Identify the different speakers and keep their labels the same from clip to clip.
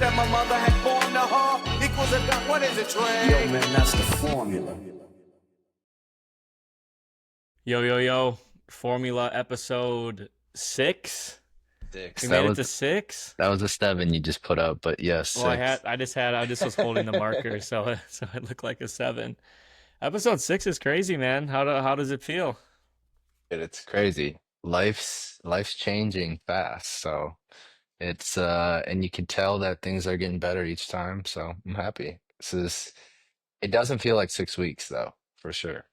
Speaker 1: that my mother had born to her equals a gun. What is it, Trent?
Speaker 2: Yo, man, that's the formula.
Speaker 3: Yo, yo, yo. Formula episode 6.
Speaker 4: Six.
Speaker 3: We
Speaker 4: That
Speaker 3: made it
Speaker 4: was
Speaker 3: to 6.
Speaker 4: that was a 7 you just put up, but yes,
Speaker 3: Well,
Speaker 4: six.
Speaker 3: I just was holding the marker, so it looked like a 7. Episode 6 is crazy, man. How does it feel?
Speaker 4: It's crazy. Life's changing fast, so it's and you can tell that things are getting better each time, so I'm happy. It doesn't feel like 6 weeks though, for sure.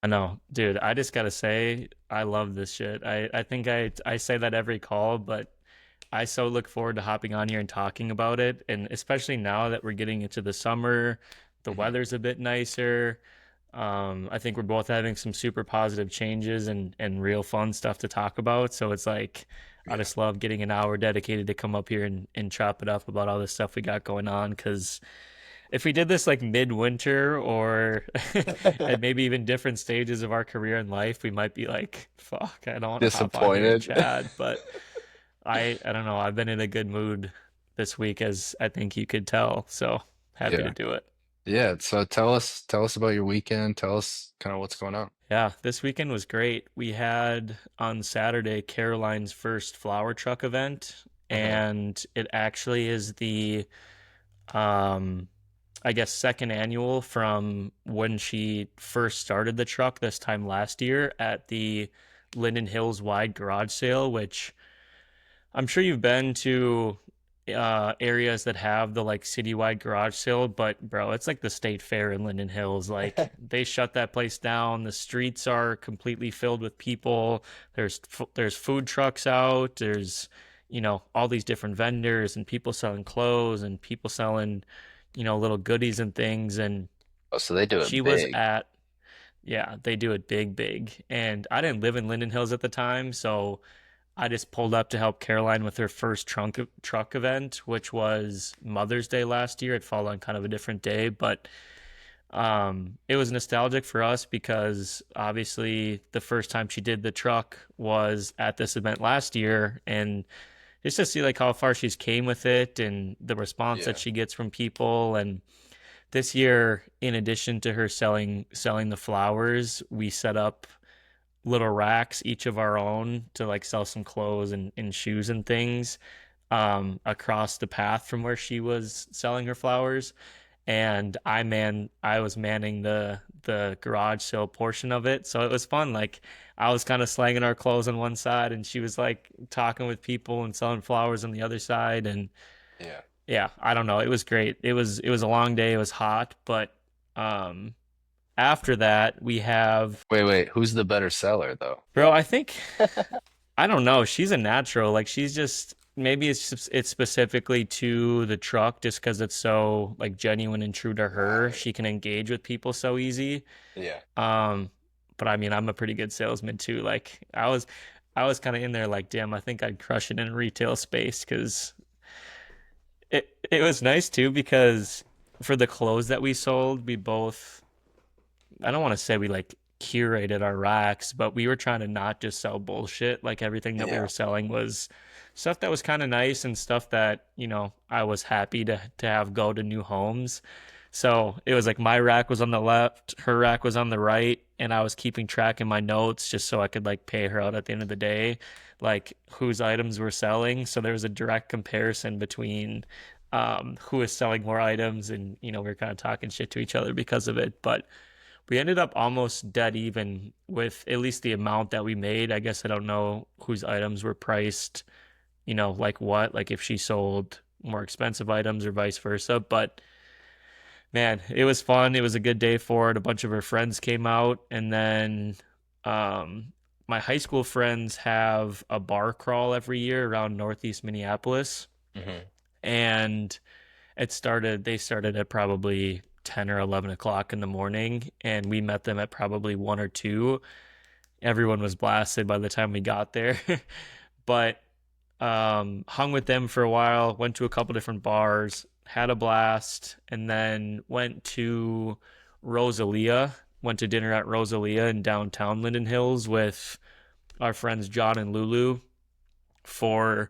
Speaker 3: I know, dude. I just gotta say, I love this shit. I think I say that every call, but I so look forward to hopping on here and talking about it, and especially now that we're getting into the summer, the
Speaker 4: Mhm.
Speaker 3: weather's a bit nicer. I think we're both having some super positive changes and real fun stuff to talk about. So it's like I
Speaker 4: Yeah.
Speaker 3: just love getting an hour dedicated to come up here and chop it up about all this stuff we got going on. Because if we did this like midwinter or at maybe even different stages of our career in life, we might be like, fuck, I don't want to hop on here and
Speaker 4: Disappointed.
Speaker 3: chat. But I don't know. I've been in a good mood this week, as I think you could tell. So happy to
Speaker 4: Yeah.
Speaker 3: do it.
Speaker 4: Yeah, so tell us about your weekend. Tell us kind of what's going on.
Speaker 3: Yeah, this weekend was great. We had on Saturday Caroline's first flower truck event,
Speaker 4: Hmm.
Speaker 3: and it actually is the um I guess second annual from when she first started the truck this time last year at the Linden Hills Wide Garage Sale, which I'm sure you've been to areas that have the like citywide garage sale, but bro, it's like the state fair in Linden Hills. Like they shut that place down. The streets are completely filled with people. There's food trucks out. There's all these different vendors and people selling clothes and people selling little goodies and things. And
Speaker 4: Oh, so they do
Speaker 3: she
Speaker 4: it
Speaker 3: was
Speaker 4: big.
Speaker 3: at yeah, they do it big, big. And I didn't live in Linden Hills at the time, so I just pulled up to help Caroline with her first truck event, which was Mother's Day last year. It fell on kind of a different day, but it was nostalgic for us because obviously the first time she did the truck was at this event last year, and just to see like how far she's came with it and the response that
Speaker 4: Yeah.
Speaker 3: she gets from people. And this year, in addition to her selling the flowers, we set up little racks, each of our own, to like sell some clothes and shoes and things across the path from where she was selling her flowers. And I was manning the garage sale portion of it. So it was fun. Like I was kind of slanging our clothes on one side and she was like talking with people and selling flowers on the other side. And
Speaker 4: Yeah.
Speaker 3: yeah, I don't know. It was great. It was a long day. It was hot, but um after that we have
Speaker 4: Wait. Who's the better seller though?
Speaker 3: bro, I think I don't know. She's a natural. Like she's just maybe it's specifically to the truck just because it's so like genuine and true to her.
Speaker 4: Right.
Speaker 3: She can engage with people so easy.
Speaker 4: Yeah.
Speaker 3: Um, but I mean, I'm a pretty good salesman too. Like I was kind of in there like, damn, I think I'd crush it in a retail space because it was nice too because for the clothes that we sold, we both I don't want to say we like curated our racks, but we were trying to not just sell bullshit. Like everything that we
Speaker 4: Yeah.
Speaker 3: were selling was stuff that was kind of nice and stuff that, I was happy to have go to new homes. So it was like my rack was on the left, her rack was on the right, and I was keeping track in my notes just so I could like pay her out at the end of the day, like whose items were selling. So there was a direct comparison between who was selling more items, and we were kind of talking shit to each other because of it. But we ended up almost dead even with at least the amount that we made. I guess I don't know whose items were priced, like what, like if she sold more expensive items or vice versa. But man, it was fun. It was a good day for it. A bunch of her friends came out, and then um, my high school friends have a bar crawl every year around Northeast Minneapolis,
Speaker 4: Hmm.
Speaker 3: and they started at probably 10 or 11 o'clock in the morning, and we met them at probably 1 or 2. Everyone was blasted by the time we got there. But hung with them for a while, went to a couple different bars, had a blast, and then Rosalia, went to dinner at Rosalia in downtown Linden Hills with our friends John and Lulu for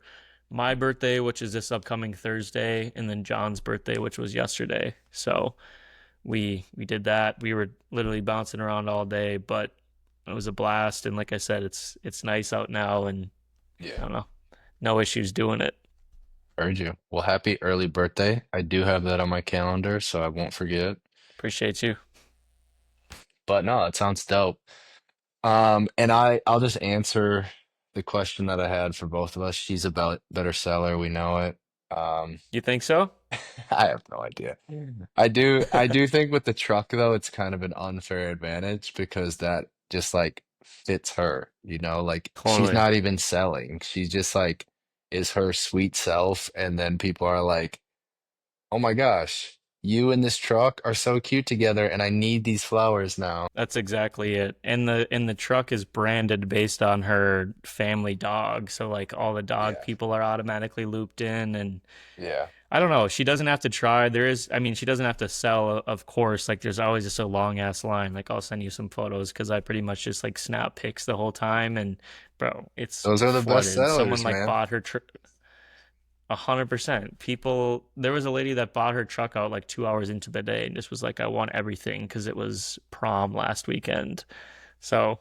Speaker 3: my birthday, which is this upcoming Thursday, and then John's birthday, which was yesterday. So we did that. We were literally bouncing around all day, but it was a blast. And like I said, it's nice out now, and I
Speaker 4: Yeah.
Speaker 3: don't know, no issues doing it.
Speaker 4: Heard you. Well, happy early birthday. I do have that on my calendar, so I won't forget.
Speaker 3: Appreciate you.
Speaker 4: But no, it sounds dope. And I'll just answer the question that I had for both of us. She's about better seller, we know it. Um,
Speaker 3: You think so?
Speaker 4: I have no idea. I do think with the truck though, it's kind of an unfair advantage because that just like fits her, like she's
Speaker 3: Totally.
Speaker 4: not even selling. She just like is her sweet self, and then people are like, "Oh my gosh, you and this truck are so cute together, and I need these flowers now."
Speaker 3: That's exactly it. And the truck is branded based on her family dog. So like all the dog
Speaker 4: Yeah.
Speaker 3: people are automatically looped in, and
Speaker 4: Yeah.
Speaker 3: I don't know. She doesn't have to try. I mean, she doesn't have to sell, of course. Like there's always just a long ass line. Like I'll send you some photos because I pretty much just like snap pics the whole time, and bro, it's
Speaker 4: Those are the best
Speaker 3: flooded. Someone
Speaker 4: sellers,
Speaker 3: like
Speaker 4: man.
Speaker 3: bought her 100%. People, there was a lady that bought her truck out like 2 hours into the day and just was like, I want everything because it was prom last weekend. So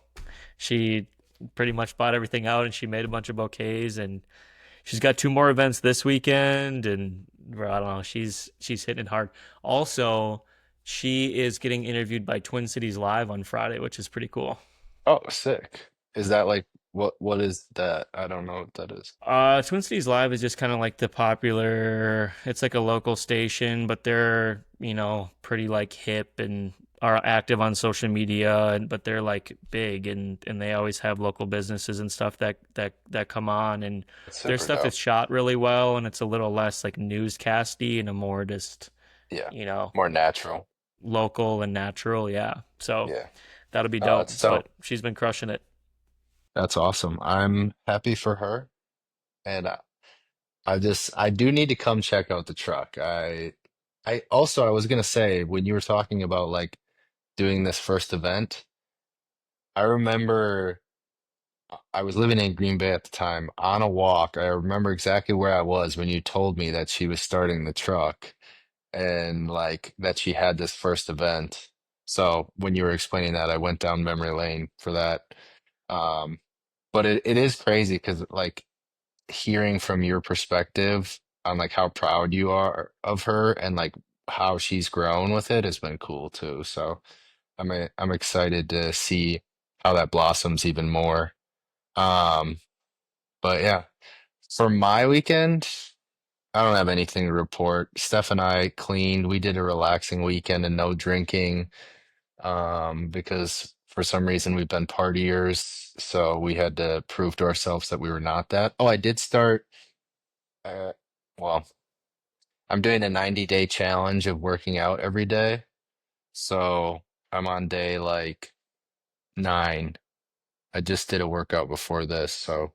Speaker 3: she pretty much bought everything out and she made a bunch of bouquets and she's got two more events this weekend and bro, I don't know, she's hitting it hard. Also, she is getting interviewed by Twin Cities Live on Friday, which is pretty cool.
Speaker 4: Oh, sick. Is that like what is that? I don't know what that is.
Speaker 3: Twin Cities Live is just kind of like the popular, it's like a local station, but they're, pretty like hip and are active on social media and but they're like big and they always have local businesses and stuff that come on and
Speaker 4: It's
Speaker 3: their
Speaker 4: super
Speaker 3: stuff is
Speaker 4: dope.
Speaker 3: shot really well and it's a little less like newscasty and a more just,
Speaker 4: Yeah.
Speaker 3: you know,
Speaker 4: More natural.
Speaker 3: local and natural. Yeah. So
Speaker 4: Yeah.
Speaker 3: that'll be
Speaker 4: Oh,
Speaker 3: dope.
Speaker 4: that's
Speaker 3: But
Speaker 4: dope.
Speaker 3: she's been crushing it.
Speaker 4: That's awesome. I'm happy for her, and I do need to come check out the truck. I was gonna say when you were talking about like doing this first event, I remember I was living in Green Bay at the time on a walk. I remember exactly where I was when you told me that she was starting the truck and like that she had this first event. So when you were explaining that, I went down memory lane for that. Um, but it is crazy because like hearing from your perspective on like how proud you are of her and like how she's grown with it has been cool too. So I'm excited to see how that blossoms even more. Um, but yeah, for my weekend, I don't have anything to report. Steph and I cleaned. We did a relaxing weekend and no drinking, because for some reason we've been partiers, so we had to prove to ourselves that we were not that. Oh, I did start. Uh, well, I'm doing a 90-day challenge of working out every day. So I'm on day like 9. I just did a workout before this, so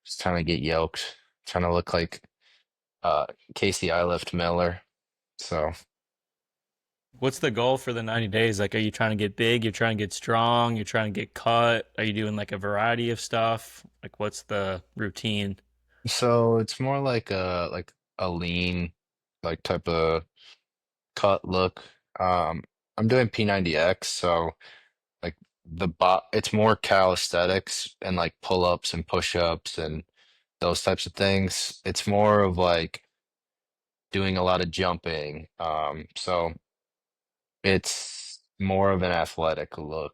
Speaker 4: just trying to get yoked, trying to look like uh Casey I Lift Miller. So
Speaker 3: What's the goal for the 90 days? Like, are you trying to get big? You're trying to get strong? You're trying to get cut? Are you doing like a variety of stuff? Like, what's the routine?
Speaker 4: so it's more like a lean like type of cut look. Um I'm doing P90X, so like it's more calisthenics and like pull-ups and push-ups and those types of things. It's more of like doing a lot of jumping. So it's more of an athletic look,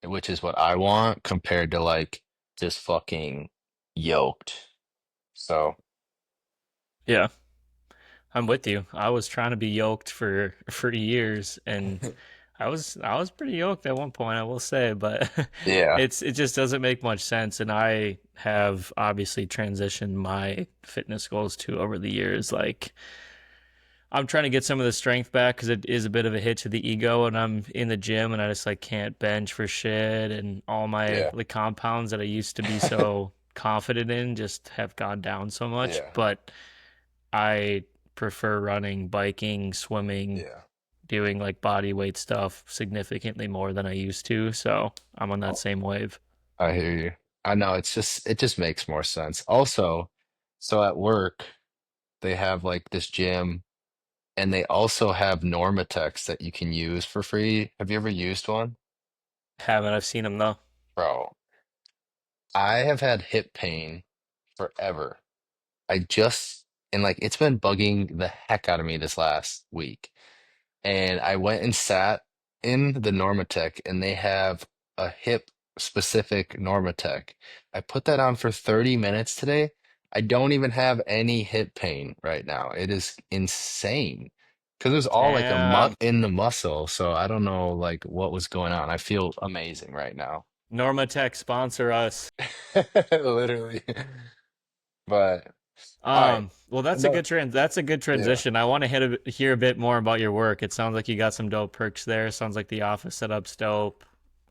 Speaker 4: which is what I want compared to like just fucking yoked. So
Speaker 3: Yeah, I'm with you. I was trying to be yoked for years, and I was pretty yoked at one point, I will say, but
Speaker 4: yeah,
Speaker 3: it just doesn't make much sense. And I have obviously transitioned my fitness goals too over the years. Like, I'm trying to get some of the strength back because it is a bit of a hit to the ego, and I'm in the gym and I just like can't bench for shit, and all my
Speaker 4: yeah,
Speaker 3: the compounds that I used to be so confident in just have gone down so much.
Speaker 4: yeah,
Speaker 3: But I prefer running, biking, swimming,
Speaker 4: yeah.
Speaker 3: doing like body weight stuff significantly more than I used to. So I'm on that
Speaker 4: Oh,
Speaker 3: same wave.
Speaker 4: I hear you. I know it just makes more sense. Also, So at work, they have like this gym, and they also have Normatex that you can use for free. Have you ever used one?
Speaker 3: Haven't. I've seen them though.
Speaker 4: Bro, I have had hip pain forever. I just, and like it's been bugging the heck out of me this last week. And I went and sat in the Normatec, and they have a hip specific Normatec. I put that on for 30 minutes today. I don't even have any hip pain right now. It is insane because it was all like a mu
Speaker 3: Damn.
Speaker 4: in the muscle. So I don't know like what was going on. I feel amazing right now.
Speaker 3: Normatech sponsor us.
Speaker 4: Literally. But all right.
Speaker 3: Well,
Speaker 4: No,
Speaker 3: that's a good
Speaker 4: yeah,
Speaker 3: transition. I want to hear a bit more about your work. It sounds like you got some dope perks there. Sounds like the office setup's dope.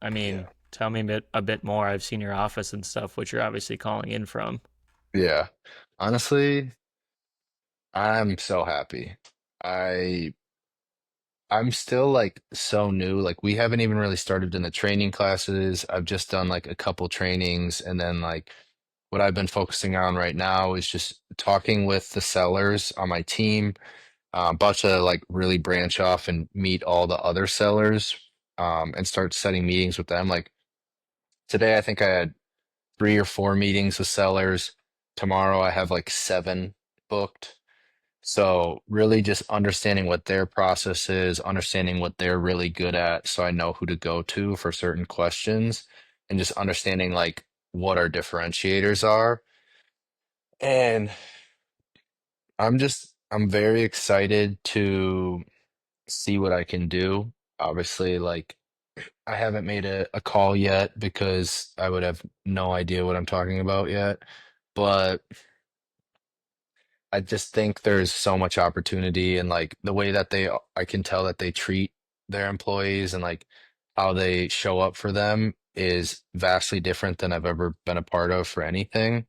Speaker 3: I mean,
Speaker 4: yeah,
Speaker 3: tell me a bit more. I've seen your office and stuff, which you're obviously calling in from.
Speaker 4: yeah. Honestly, I'm so happy. I I'm still like so new. Like we haven't even really started in the training classes. I've just done like a couple trainings, and then like what I've been focusing on right now is just talking with the sellers on my team. About to like really branch off and meet all the other sellers, and start setting meetings with them. Like today, I think I had 3 or 4 meetings with sellers. Tomorrow, I have like 7 booked. So really just understanding what their process is, understanding what they're really good at, so I know who to go to for certain questions, and just understanding like what our differentiators are. And I'm very excited to see what I can do. Obviously, like I haven't made a call yet because I would have no idea what I'm talking about yet. But I just think there's so much opportunity, and like the way that I can tell that they treat their employees and like how they show up for them is vastly different than I've ever been a part of for anything.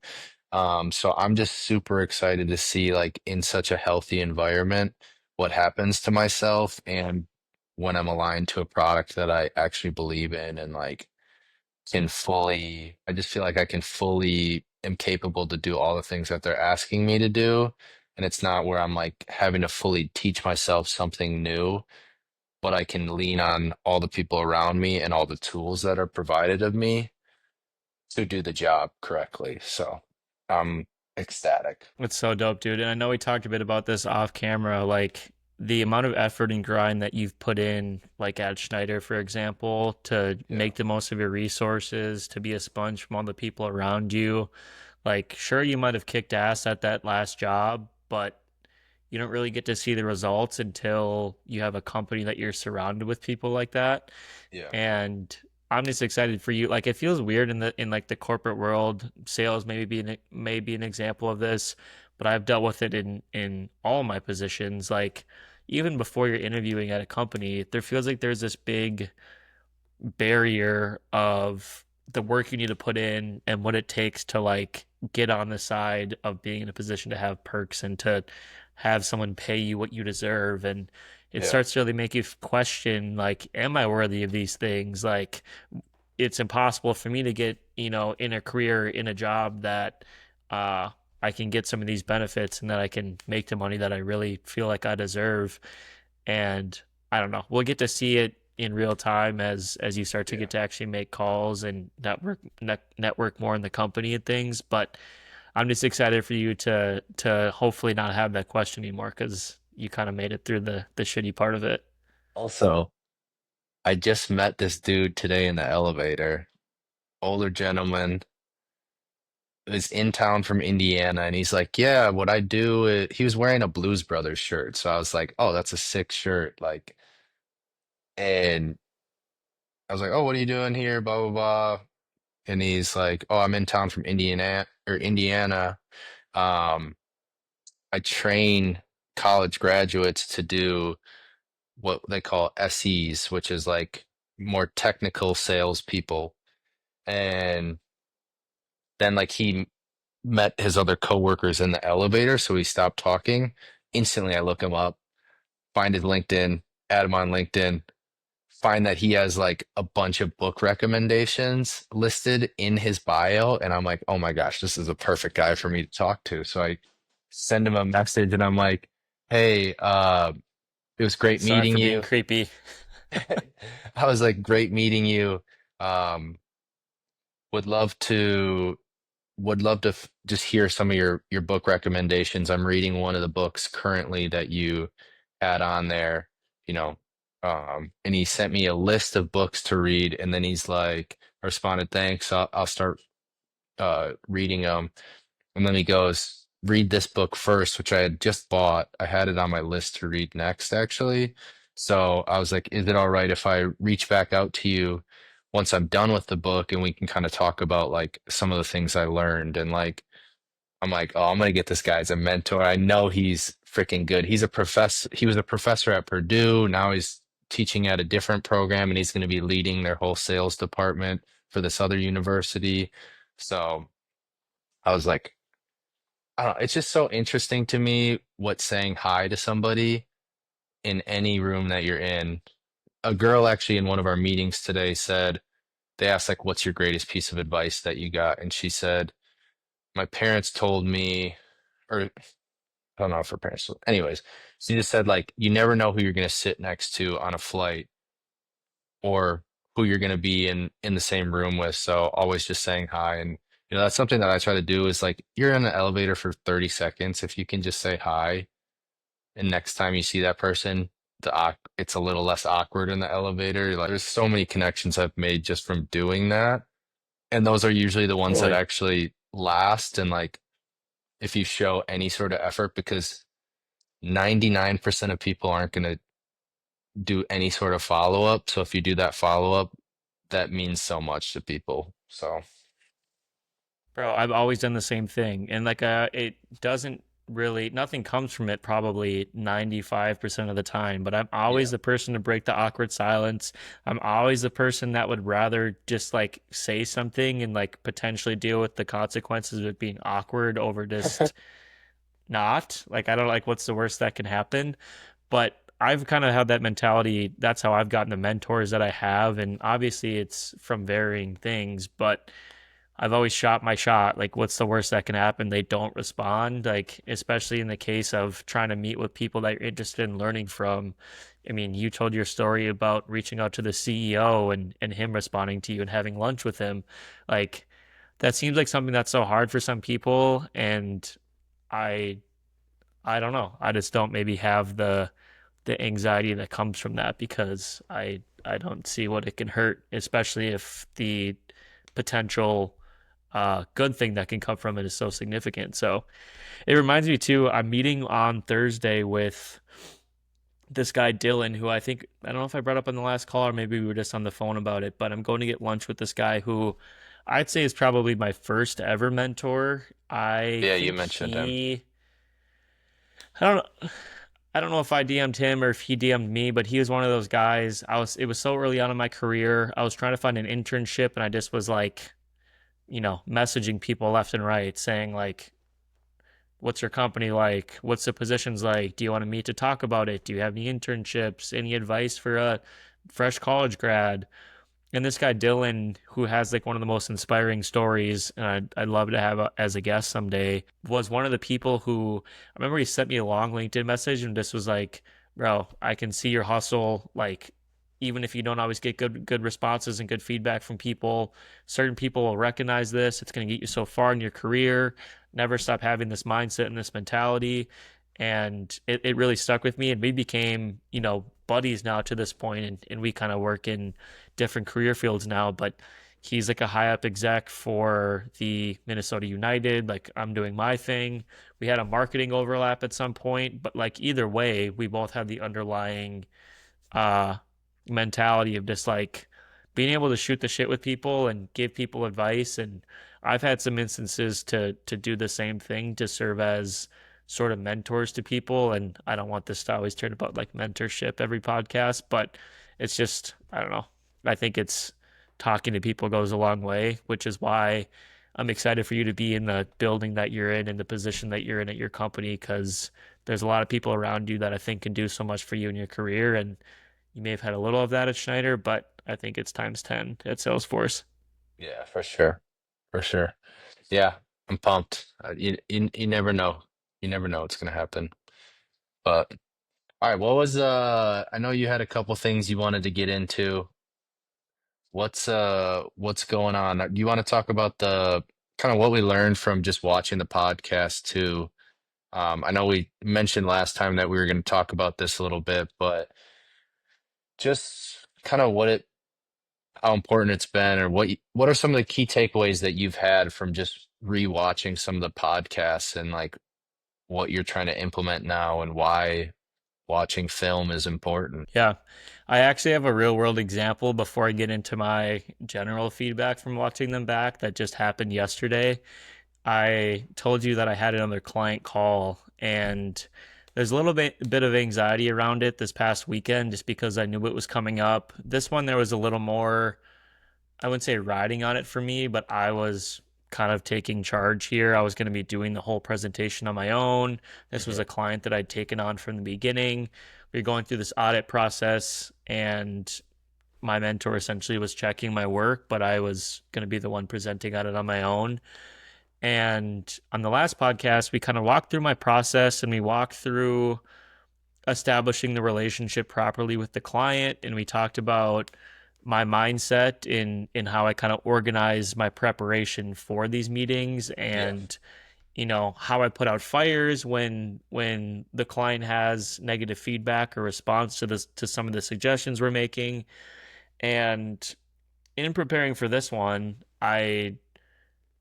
Speaker 4: So I'm just super excited to see like in such a healthy environment what happens to myself, and when I'm aligned to a product that I actually believe in, and like I just feel like I can fully am capable to do all the things that they're asking me to do. And it's not where I'm like having to fully teach myself something new, but I can lean on all the people around me and all the tools that are provided of me to do the job correctly. So I'm ecstatic.
Speaker 3: It's so dope, dude. And I know we talked a bit about this off camera, like the amount of effort and grind that you've put in, like at Schneider, for example, to
Speaker 4: Yeah.
Speaker 3: make the most of your resources, to be a sponge from all the people around you. Like, sure, you might have kicked ass at that last job, but you don't really get to see the results until you have a company that you're surrounded with people like that.
Speaker 4: Yeah.
Speaker 3: And I'm just excited for you. Like it feels weird in like the corporate world. Sales may be an example of this, but I've dealt with it in all my positions. Like even before you're interviewing at a company, there feels like there's this big barrier of the work you need to put in and what it takes to like get on the side of being in a position to have perks and to have someone pay you what you deserve. And it
Speaker 4: Yeah.
Speaker 3: starts to really make you question like, am I worthy of these things? Like it's impossible for me to get, in a career, in a job that uh I can get some of these benefits and that I can make the money that I really feel like I deserve. And I don't know. We'll get to see it in real time as you start to
Speaker 4: Yeah.
Speaker 3: get to actually make calls and network more in the company and things. But I'm just excited for you to hopefully not have that question anymore because you kind of made it through the shitty part of it.
Speaker 4: Also, I just met this dude today in the elevator, older gentleman, is in town from Indiana, and he's like, "Yeah, what I do is," he was wearing a Blues Brothers shirt. So I was like, "Oh, that's a sick shirt." Like, and I was like, "Oh, what are you doing here?" Blah blah blah. And he's like, "Oh, I'm in town from Indiana. Um, I train college graduates to do what they call SEs, which is like more technical salespeople." And then like he met his other coworkers in the elevator, so we stopped talking. Instantly, I look him up, find his LinkedIn, add him on LinkedIn, find that he has like a bunch of book recommendations listed in his bio. And I'm like, oh my gosh, this is a perfect guy for me to talk to. So I send him a message and I'm like, hey, it was great
Speaker 3: Sorry
Speaker 4: meeting
Speaker 3: for being
Speaker 4: you.
Speaker 3: creepy.
Speaker 4: I was like, great meeting you. Um, would love to just hear some of your book recommendations. I'm reading one of the books currently that you had on there, you know, and he sent me a list of books to read, and then he's like, I responded, thanks, I'll start reading them. And then he goes, read this book first, which I had just bought. I had it on my list to read next, actually. So I was like, is it all right if I reach back out to you once I'm done with the book and we can kind of talk about like some of the things I learned? And like, I'm like, oh, I'm gonna get this guy as a mentor. I know he's freaking good. He's a professor. He was a professor at Purdue. Now he's teaching at a different program and he's going to be leading their whole sales department for this other university. So I was like, I don't know, it's just so interesting to me what saying hi to somebody in any room that you're in. A girl actually in one of our meetings today said, they asked like, what's your greatest piece of advice that you got? And she said, my parents told me, or I don't know if her parents, anyways, she just said like, you never know who you're going to sit next to on a flight or who you're going to be in the same room with. So always just saying hi. And that's something that I try to do is like, you're in the elevator for 30 seconds. If you can just say hi, and next time you see that person, it's a little less awkward in the elevator. Like there's so many connections I've made just from doing that. And those are usually the ones that
Speaker 3: Totally.
Speaker 4: actually last. And like if you show any sort of effort, because 99% of people aren't going to do any sort of follow-up. So if you do that follow-up, that means so much to people. So
Speaker 3: Bro, I've always done the same thing. And like it doesn't really nothing comes from it probably 95% of the time, but I'm always
Speaker 4: yeah.
Speaker 3: the person to break the awkward silence. I'm always the person that would rather just like say something and like potentially deal with the consequences of it being awkward over just not. Like I don't like what's the worst that can happen. But I've kind of had that mentality. That's how I've gotten the mentors that I have. And obviously it's from varying things, but I've always shot my shot. Like, what's the worst that can happen? They don't respond. Like, especially in the case of trying to meet with people that you're interested in learning from. I mean, you told your story about reaching out to the CEO and him responding to you and having lunch with him. Like, that seems like something that's so hard for some people. And I, I don't know. I just don't maybe have the anxiety that comes from that because I don't see what it can hurt, especially if the potential good thing that can come from it is so significant. So it reminds me too, I'm meeting on Thursday with this guy Dylan, who I don't know if I brought up on the last call or maybe we were just on the phone about it, but I'm going to get lunch with this guy who I'd say is probably my first ever mentor. I
Speaker 4: Yeah, you
Speaker 3: think
Speaker 4: mentioned him.
Speaker 3: I don't know. I don't know if I DM'd him or if he DM'd me, but he was one of those guys. It was so early on in my career. I was trying to find an internship and I just was like, messaging people left and right saying like, what's your company like? What's the positions like? Do you want to meet to talk about it? Do you have any internships? Any advice for a fresh college grad? And this guy Dylan, who has like one of the most inspiring stories, and I'd love to have as a guest someday, was one of the people who I remember he sent me a long LinkedIn message and just was like, "Bro, I can see your hustle. Like, even if you don't always get good responses and good feedback from people, certain people will recognize this. It's going to get you so far in your career. Never stop having this mindset and this mentality." And it really stuck with me. And we became, buddies now to this point, and we kind of work in different career fields now, but he's like a high up exec for the Minnesota United. Like I'm doing my thing. We had a marketing overlap at some point, but like either way, we both had the underlying uh mentality of just like being able to shoot the shit with people and give people advice. And I've had some instances to do the same thing to serve as sort of mentors to people. And I don't want this to always turn about like mentorship every podcast, but it's just I don't know. I think it's talking to people goes a long way, which is why I'm excited for you to be in the building that you're in and the position that you're in at your company because there's a lot of people around you that I think can do so much for you in your career. And You may have had a little of that at Schneider, but I think it's times 10 at Salesforce.
Speaker 4: Yeah, for sure. For sure. Yeah, I'm pumped. You never know. You never know what's gonna happen. But all right, what was I know you had a couple things you wanted to get into. What's going on? Do you want to talk about the kind of what we learned from just watching the podcast too? I know we mentioned last time that we were going to talk about this a little bit, but just kind of how important it's been, or what are some of the key takeaways that you've had from just rewatching some of the podcasts and like what you're trying to implement now and why watching film is important.
Speaker 3: Yeah. I actually have a real world example before I get into my general feedback from watching them back that just happened yesterday. I told you that I had another client call, and there's a little bit of anxiety around it this past weekend just because I knew it was coming up. This one there was a little more, I wouldn't say riding on it for me, but I was kind of taking charge here. I was going to be doing the whole presentation on my own. This was
Speaker 4: Mhm.
Speaker 3: a client that I'd taken on from the beginning. We were going through this audit process, and my mentor essentially was checking my work, but I was going to be the one presenting on it on my own. And on the last podcast, we kind of walked through my process and we walked through establishing the relationship properly with the client. And we talked about my mindset in how I kind of organize my preparation for these meetings,
Speaker 4: Yeah.
Speaker 3: and how I put out fires when the client has negative feedback or response to this, to some of the suggestions we're making. And in preparing for this one, I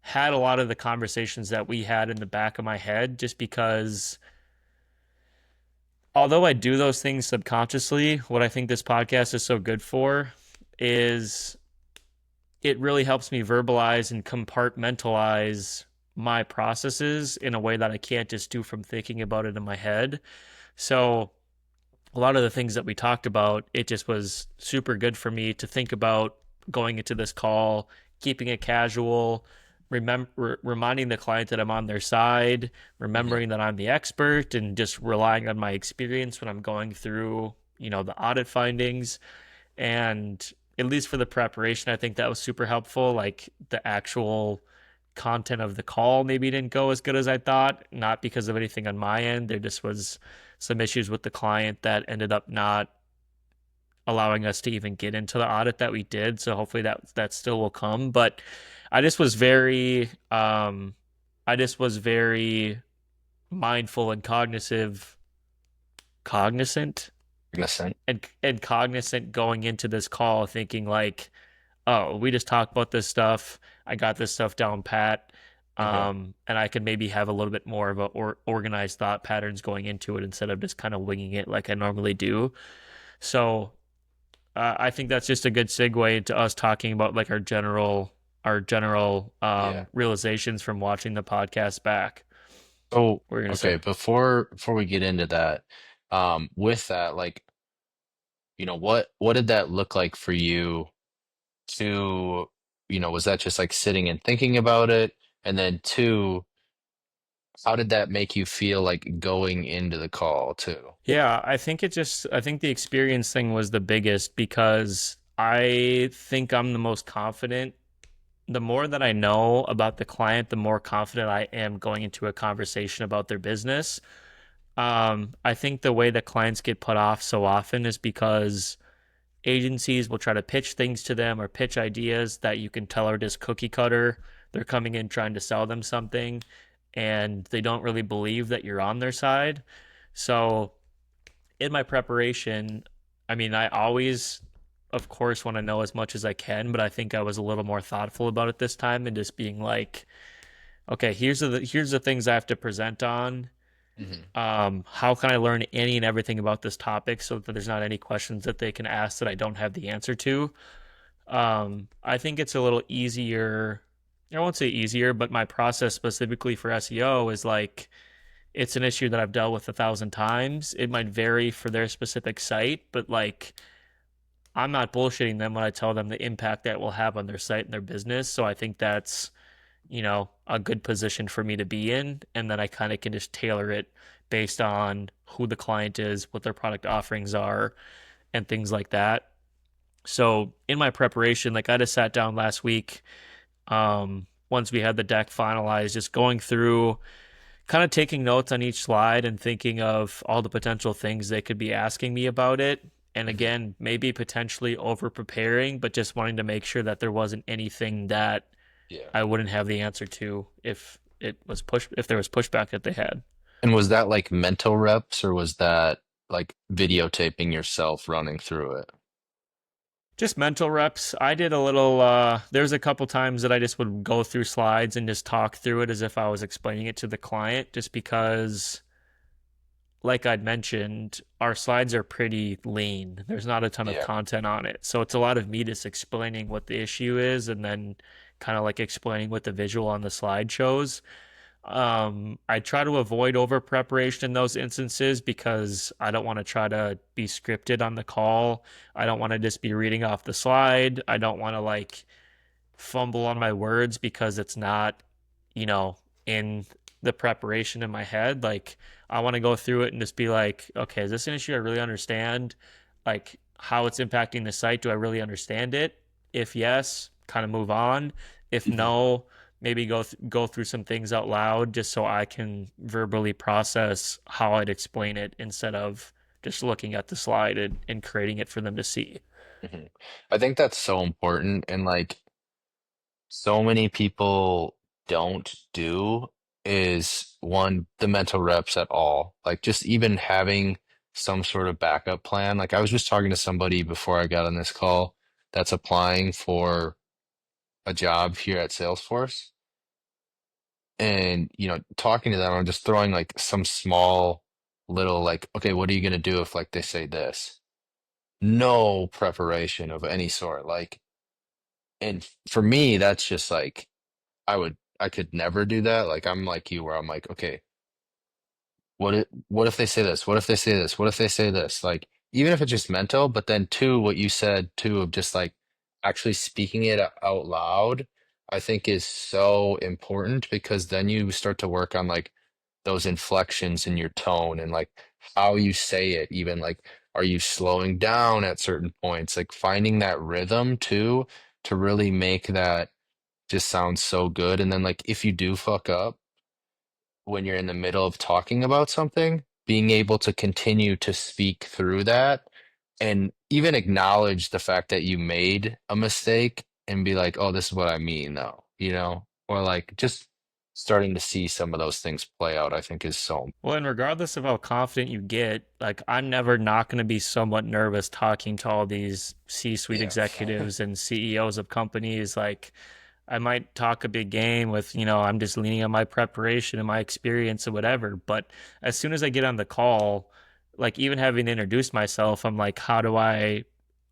Speaker 3: had a lot of the conversations that we had in the back of my head, just because although I do those things subconsciously, what I think this podcast is so good for is it really helps me verbalize and compartmentalize my processes in a way that I can't just do from thinking about it in my head. So a lot of the things that we talked about, it just was super good for me to think about going into this call, keeping it casual, reminding the client that I'm on their side,
Speaker 4: Mhm.
Speaker 3: remembering that I'm the expert, and just relying on my experience when I'm going through, the audit findings. And at least for the preparation, I think that was super helpful. Like the actual content of the call maybe didn't go as good as I thought, not because of anything on my end. There just was some issues with the client that ended up not allowing us to even get into the audit that we did. So hopefully that still will come. But I just was very I just was very mindful and cognizant
Speaker 4: Innocent.
Speaker 3: and cognizant going into this call, thinking like, oh, we just talked about this stuff. I got this stuff down pat.
Speaker 4: Mhm.
Speaker 3: And I could maybe have a little bit more of a organized thought patterns going into it instead of just kind of winging it like I normally do. So I think that's just a good segue into us talking about like our general
Speaker 4: Yeah.
Speaker 3: realizations from watching the podcast back.
Speaker 4: So,
Speaker 3: We're gonna say,
Speaker 4: okay, before we get into that, with that, like, what did that look like for you to, was that just like sitting and thinking about it? And then two, how did that make you feel like going into the call too?
Speaker 3: yeah, I think the experience thing was the biggest because I think I'm the most confident. The more that I know about the client, the more confident I am going into a conversation about their business. I think the way that clients get put off so often is because agencies will try to pitch things to them or pitch ideas that you can tell are just cookie cutter. They're coming in trying to sell them something, and they don't really believe that you're on their side. So, in my preparation, I mean, I always, of course, want to know as much as I can, but I think I was a little more thoughtful about it this time and just being like, okay, here's the things I have to present on.
Speaker 4: Hmm.
Speaker 3: How can I learn any and everything about this topic so that there's not any questions that they can ask that I don't have the answer to? I think it's a little easier. I won't say easier, but my process specifically for SEO is like it's an issue that I've dealt with 1,000 times. It might vary for their specific site, but like I'm not bullshitting them when I tell them the impact that will have on their site and their business. So I think that's, a good position for me to be in. And then I kind of can just tailor it based on who the client is, what their product offerings are, and things like that. So in my preparation, like I just sat down last week, once we had the deck finalized, just going through, kind of taking notes on each slide and thinking of all the potential things they could be asking me about it. And
Speaker 4: Mhm.
Speaker 3: again, maybe potentially over preparing, but just wanting to make sure that there wasn't anything that
Speaker 4: Yeah.
Speaker 3: I wouldn't have the answer to if there was pushback that they had.
Speaker 4: And was that like mental reps or was that like videotaping yourself running through it?
Speaker 3: Just mental reps. I did a little there's a couple times that I just would go through slides and just talk through it as if I was explaining it to the client, just because like I'd mentioned, our slides are pretty lean. There's not a ton of
Speaker 4: Yeah.
Speaker 3: content on it. So it's a lot of me just explaining what the issue is and then kind of like explaining what the visual on the slide shows. I try to avoid over preparation in those instances because I don't want to try to be scripted on the call. I don't want to just be reading off the slide. I don't want to like fumble on my words because it's not, you know, in the preparation in my head. Like, I want to go through it and just be like, okay, is this an issue I really understand? Like, how it's impacting the site? Do I really understand it? If yes, kind of move on. If
Speaker 4: Mhm.
Speaker 3: no, maybe go through some things out loud just so I can verbally process how I'd explain it instead of just looking at the slide and creating it for them to see.
Speaker 4: Mhm. I think that's so important. And like so many people don't do is one, the mental reps at all. Like just even having some sort of backup plan. Like I was just talking to somebody before I got on this call that's applying for a job here at Salesforce. And, talking to them, I'm just throwing like some small little like, okay, what are you gonna do if like they say this? No preparation of any sort. Like, and for me, that's just like I could never do that. Like I'm like you where I'm like, okay, what if they say this? What if they say this? What if they say this? Like even if it's just mental, but then two, what you said too of just like actually speaking it out loud, I think is so important because then you start to work on like those inflections in your tone and like how you say it, even like are you slowing down at certain points? Like finding that rhythm too to really make that just sounds so good. And then like if you do fuck up when you're in the middle of talking about something, being able to continue to speak through that and even acknowledge the fact that you made a mistake and be like, oh, this is what I mean though, or like just starting to see some of those things play out, I think is so
Speaker 3: Well, and regardless of how confident you get, like I'm never not going to be somewhat nervous talking to all these C-suite
Speaker 4: yeah.
Speaker 3: executives and CEOs of companies. Like I might talk a big game with, I'm just leaning on my preparation and my experience or whatever. But as soon as I get on the call, like even having to introduce myself, I'm like,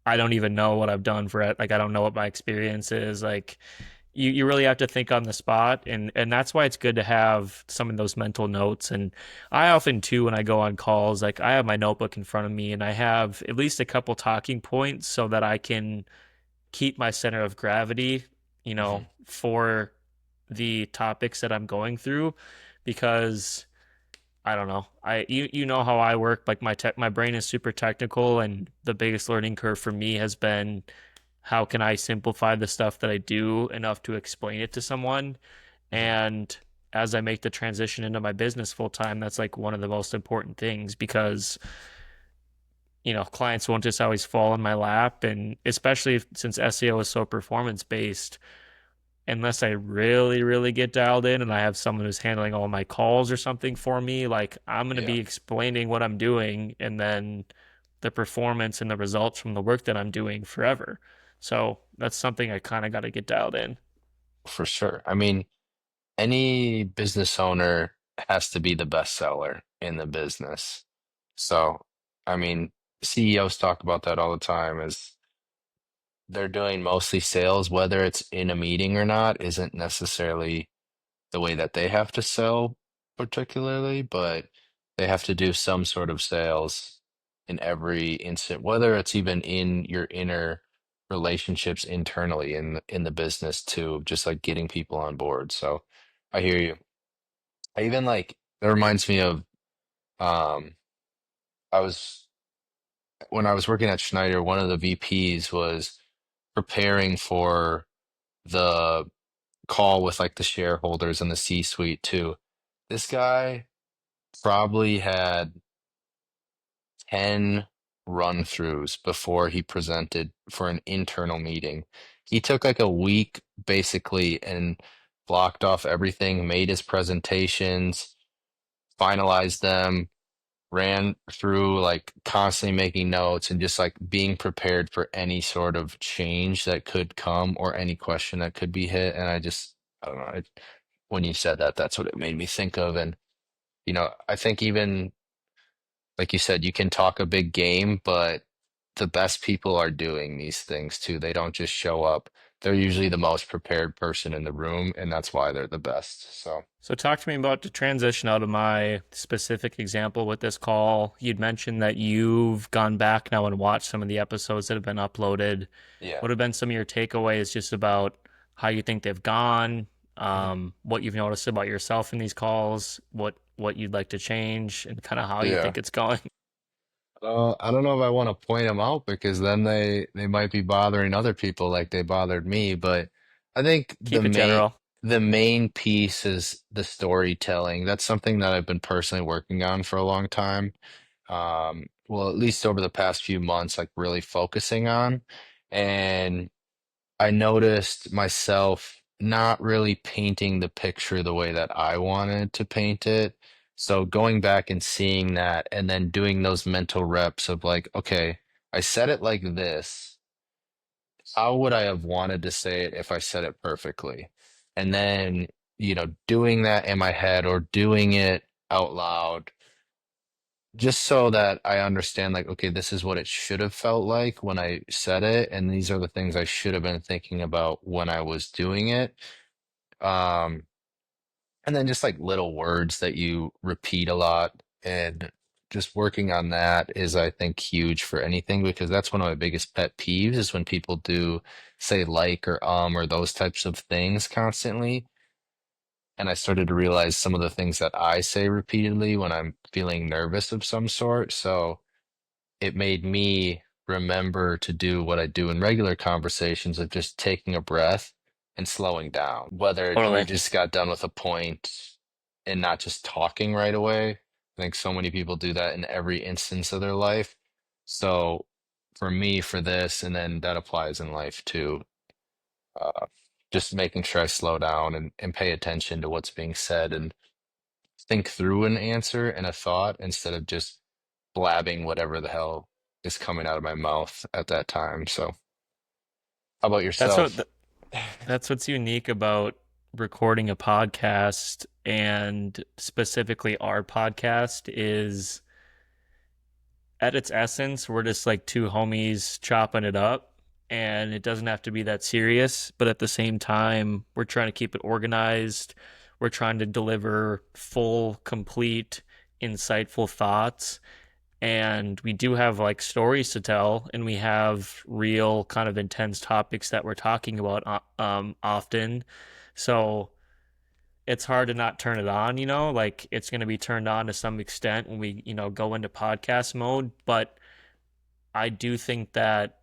Speaker 3: I don't even know what I've done for it. Like I don't know what my experience is. Like you really have to think on the spot, and that's why it's good to have some of those mental notes. And I often too, when I go on calls, like I have my notebook in front of me and I have at least a couple talking points so that I can keep my center of gravity,
Speaker 4: Mhm.
Speaker 3: for the topics that I'm going through. Because I don't know. You know how I work. Like my brain is super technical, and the biggest learning curve for me has been how can I simplify the stuff that I do enough to explain it to someone.
Speaker 4: Mhm.
Speaker 3: And as I make the transition into my business full time, that's like one of the most important things because clients won't just always fall in my lap, and especially since SEO is so performance based, unless I really, really get dialed in and I have someone who's handling all my calls or something for me, like I'm going to
Speaker 4: Yeah,
Speaker 3: be explaining what I'm doing and then the performance and the results from the work that I'm doing forever. So that's something I kind of got to get dialed in.
Speaker 4: for sure. I mean, any business owner has to be the best seller in the business. So, I mean, CEOs talk about that all the time is they're doing mostly sales, whether it's in a meeting or not, isn't necessarily the way that they have to sell particularly, but they have to do some sort of sales in every instant, whether it's even in your inner relationships internally in the business too, just like getting people on board. So I hear you. I even like that reminds me of um I was when I was working at Schneider, one of the VPs was preparing for the call with like the shareholders and the C-suite too. This guy probably had 10 run-throughs before he presented for an internal meeting. He took like a week basically and blocked off everything, made his presentations, finalized them, ran through like constantly making notes and just like being prepared for any sort of change that could come or any question that could be hit. And I don't know, when you said that, that's what it made me think of. And, I think even like you said, you can talk a big game, but the best people are doing these things too. They don't just show up. They're usually the most prepared person in the room, and that's why they're the best. So,
Speaker 3: So talk to me about the transition out of my specific example with this call. You'd mentioned that you've gone back now and watched some of the episodes that have been uploaded.
Speaker 4: yeah.
Speaker 3: What have been some of your takeaways just about how you think they've gone, what you've noticed about yourself in these calls, what you'd like to change, and kind of how you
Speaker 4: Yeah.
Speaker 3: think it's going?
Speaker 4: I don't know if I want to point them out because then they might be bothering other people like they bothered me. But I think
Speaker 3: Keep it general.
Speaker 4: the main piece is the storytelling. That's something that I've been personally working on for a long time. Well, at least over the past few months, like really focusing on. And I noticed myself not really painting the picture the way that I wanted to paint it. So going back and seeing that and then doing those mental reps of like, okay, I said it like this. How would I have wanted to say it if I said it perfectly? And then, doing that in my head or doing it out loud just so that I understand, like, okay, this is what it should have felt like when I said it, and these are the things I should have been thinking about when I was doing it. Um, and then just like little words that you repeat a lot, and just working on that is, I think, huge for anything because that's one of my biggest pet peeves is when people do say like or those types of things constantly. And I started to realize some of the things that I say repeatedly when I'm feeling nervous of some sort. So it made me remember to do what I do in regular conversations of just taking a breath and slowing down. Whether you
Speaker 3: Totally.
Speaker 4: just got done with a point and not just talking right away. I think so many people do that in every instance of their life. So for me, for this, and then that applies in life too, uh, just making sure I slow down and pay attention to what's being said and think through an answer and a thought instead of just blabbing whatever the hell is coming out of my mouth at that time. So, how about
Speaker 3: That's
Speaker 4: yourself?
Speaker 3: what that's what's unique about recording a podcast and specifically our podcast is at its essence, we're just like two homies chopping it up, and it doesn't have to be that serious. But at the same time, we're trying to keep it organized. We're trying to deliver full, complete, insightful thoughts. And we do have like stories to tell, and we have real kind of intense topics that we're talking about often. So it's hard to not turn it on, like it's going to be turned on to some extent when we, go into podcast mode. But I do think that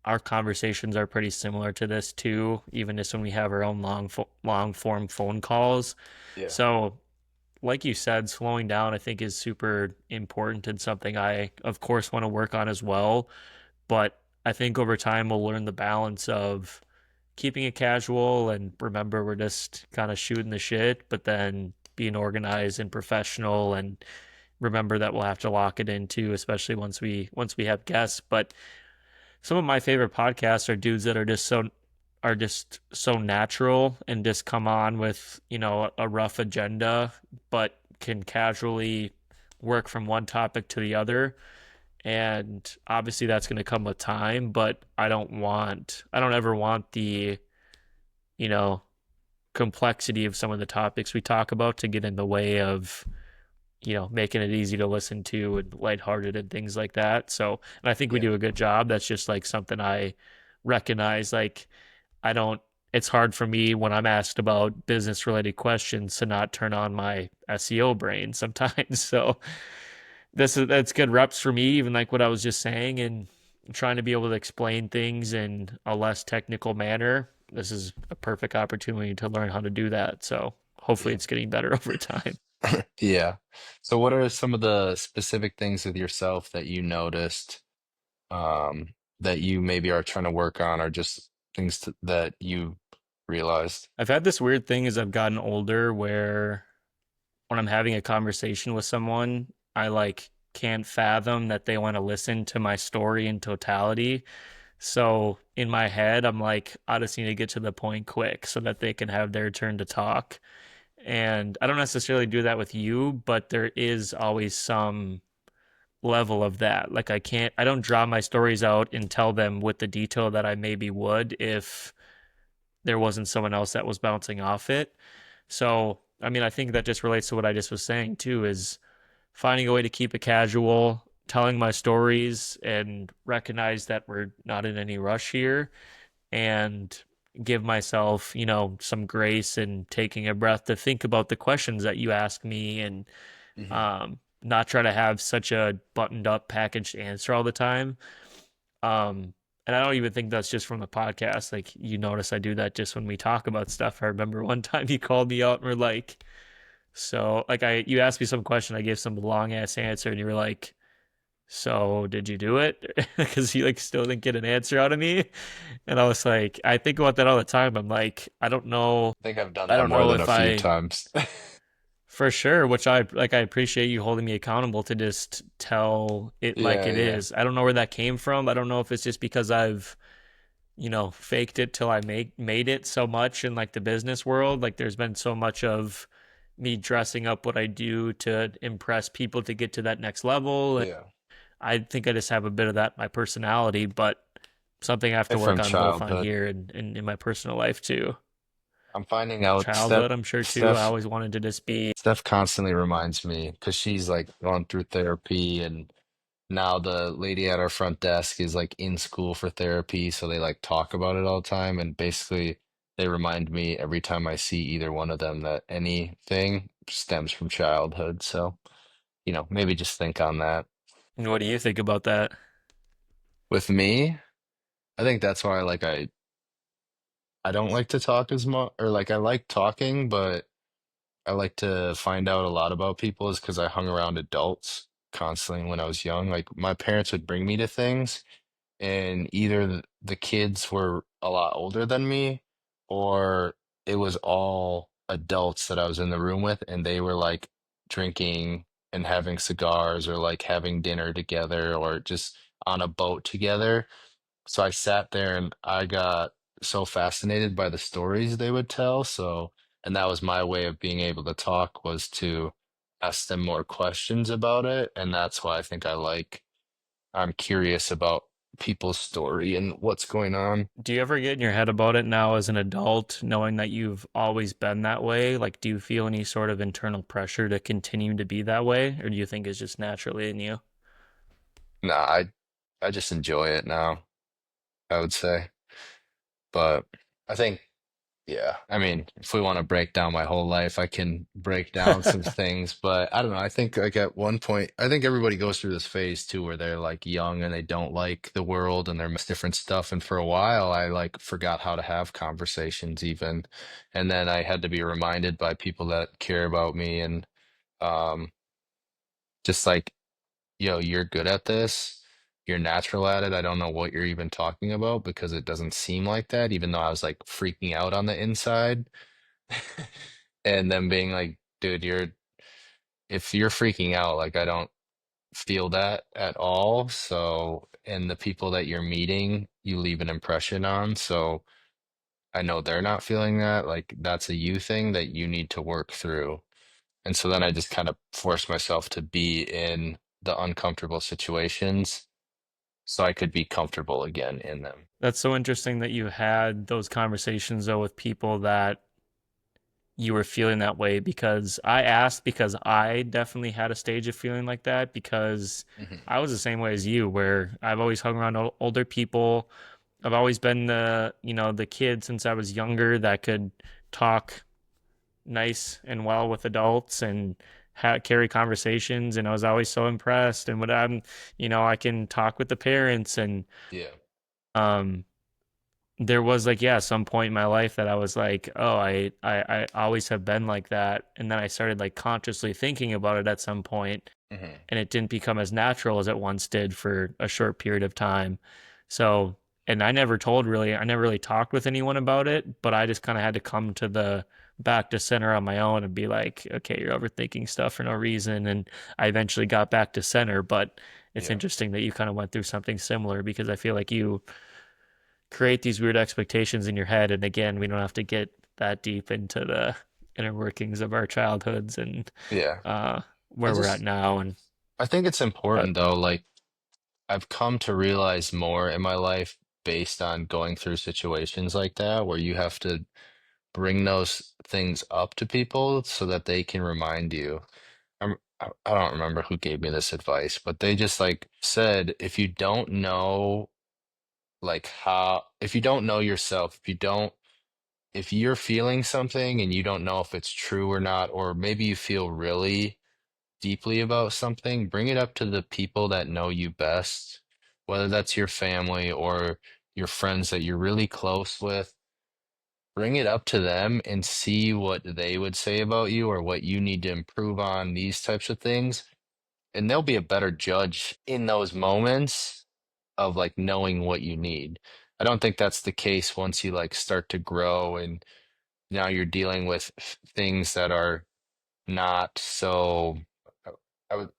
Speaker 3: our conversations are pretty similar to this too, even just when we have our own long form phone calls.
Speaker 4: Yeah.
Speaker 3: So, like you said, slowing down I think is super important and something I, of course, want to work on as well. But I think over time we'll learn the balance of keeping it casual and remember we're just kind of shooting the shit, but then being organized and professional and remember that we'll have to lock it in too, especially once we have guests. But some of my favorite podcasts are dudes that are just so natural and just come on with, a rough agenda, but can casually work from one topic to the other. And obviously that's going to come with time, but I don't ever want the, you know, complexity of some of the topics we talk about to get in the way of, making it easy to listen to and lighthearted and things like that. So, and I think we
Speaker 4: Yeah.
Speaker 3: do a good job. That's just like something I recognize. Like, I don't, it's hard for me when I'm asked about business related questions to not turn on my SEO brain sometimes. So, that's good reps for me, even like what I was just saying, and trying to be able to explain things in a less technical manner. This is a perfect opportunity to learn how to do that. So hopefully it's getting better over time.
Speaker 4: Yeah. So what are some of the specific things with yourself that you noticed that you maybe are trying to work on or just that you realized?
Speaker 3: I've had this weird thing as I've gotten older where when I'm having a conversation with someone, I like can't fathom that they want to listen to my story in totality. So in my head, I'm like, I just need to get to the point quick so that they can have their turn to talk. And I don't necessarily do that with you, but there is always some level of that. Like I don't draw my stories out and tell them with the detail that I maybe would if there wasn't someone else that was bouncing off it. So, I mean, I think that just relates to what I just was saying too, is finding a way to keep it casual, telling my stories and recognize that we're not in any rush here and give myself, some grace and taking a breath to think about the questions that you ask me and
Speaker 4: Hmm.
Speaker 3: not try to have such a buttoned up packaged answer all the time. And I don't even think that's just from the podcast. Like you notice I do that just when we talk about stuff. I remember one time you called me out and were like, so like you asked me some question, I gave some long ass answer and you were like, so did you do it? Because you like still didn't get an answer out of me. And I was like, I think about that all the time. I'm like, I don't know.
Speaker 4: I think I've done
Speaker 3: I
Speaker 4: that
Speaker 3: don't
Speaker 4: more
Speaker 3: know
Speaker 4: than a
Speaker 3: if
Speaker 4: few
Speaker 3: I
Speaker 4: times.
Speaker 3: for sure, which I like. I appreciate you holding me accountable to just tell it like
Speaker 4: Yeah,
Speaker 3: it
Speaker 4: yeah.
Speaker 3: is. I don't know where that came from. I don't know if it's just because I've, faked it till I made it so much in like the business world. Like there's been so much of me dressing up what I do to impress people to get to that next level.
Speaker 4: Yeah.
Speaker 3: I think I just have a bit of that in my personality, but something I have to
Speaker 4: And from
Speaker 3: work on both on
Speaker 4: childhood.
Speaker 3: here and in my personal life too.
Speaker 4: I'm finding out
Speaker 3: Childhood, I'm sure too. I always wanted to just be.
Speaker 4: Steph constantly reminds me because she's like going through therapy, and now the lady at our front desk is like in school for therapy, so they like talk about it all the time, and basically they remind me every time I see either one of them that anything stems from childhood. So, maybe just think on that.
Speaker 3: What do you think about that?
Speaker 4: With me, I think that's why I don't like to talk as much, or like I like talking, but I like to find out a lot about people is because I hung around adults constantly when I was young. Like my parents would bring me to things, and either the kids were a lot older than me, or it was all adults that I was in the room with, and they were like drinking and having cigars or like having dinner together or just on a boat together. So I sat there and I got so fascinated by the stories they would tell. So, and that was my way of being able to talk was to ask them more questions about it. And that's why I think I'm curious about people's story and what's going on.
Speaker 3: Do you ever get in your head about it now as an adult, knowing that you've always been that way? Like, do you feel any sort of internal pressure to continue to be that way, or do you think it's just naturally in you?
Speaker 4: Nah, I just enjoy it now, I would say. But I think yeah, I mean, if we want to break down my whole life, I can break down some things, but I don't know. I think like at one point, I think everybody goes through this phase too where they're like young and they don't like the world and they're different stuff. And for a while, I like forgot how to have conversations even. And then I had to be reminded by people that care about me and um just like, you're good at this. You're natural at it. I don't know what you're even talking about because it doesn't seem like that, even though I was like freaking out on the inside. And then being like, dude, if you're freaking out, like I don't feel that at all. So, and the people that you're meeting, you leave an impression on. So I know they're not feeling that. Like that's a you thing that you need to work through. And so then I just kind of force myself to be in the uncomfortable situations so I could be comfortable again in them.
Speaker 3: That's so interesting that you had those conversations though with people that you were feeling that way because I asked because I definitely had a stage of feeling like that because
Speaker 4: Hmm.
Speaker 3: I was the same way as you where I've always hung around older people. I've always been the kid since I was younger that could talk nice and well with adults and carry conversations, and I was always so impressed. And I can talk with the parents, and
Speaker 4: Yeah.
Speaker 3: um, there was like, yeah, some point in my life that I was like, oh, I always have been like that. And then I started like consciously thinking about it at some point,
Speaker 4: Hmm.
Speaker 3: and it didn't become as natural as it once did for a short period of time. So, and I never really talked with anyone about it, but I just kind of had to come to the back to center on my own and be like, okay, you're overthinking stuff for no reason. And I eventually got back to center, but it's
Speaker 4: Yeah.
Speaker 3: interesting that you kind of went through something similar because I feel like you create these weird expectations in your head. And again, we don't have to get that deep into the inner workings of our childhoods and
Speaker 4: Yeah.
Speaker 3: uh,
Speaker 4: I
Speaker 3: where we're at
Speaker 4: just
Speaker 3: now. And
Speaker 4: I think it's
Speaker 3: but
Speaker 4: important though, like I've come to realize more in my life based on going through situations like that where you have to bring those things up to people so that they can remind you. I don't remember who gave me this advice, but they just like said if you don't know if you don't know yourself, if you're feeling something and you don't know if it's true or not, or maybe you feel really deeply about something, bring it up to the people that know you best, whether that's your family or your friends that you're really close with. Bring it up to them and see what they would say about you or what you need to improve on, these types of things. And they'll be a better judge in those moments of like knowing what you need. I don't think that's the case once you like start to grow and now you're dealing with things that are not so. I would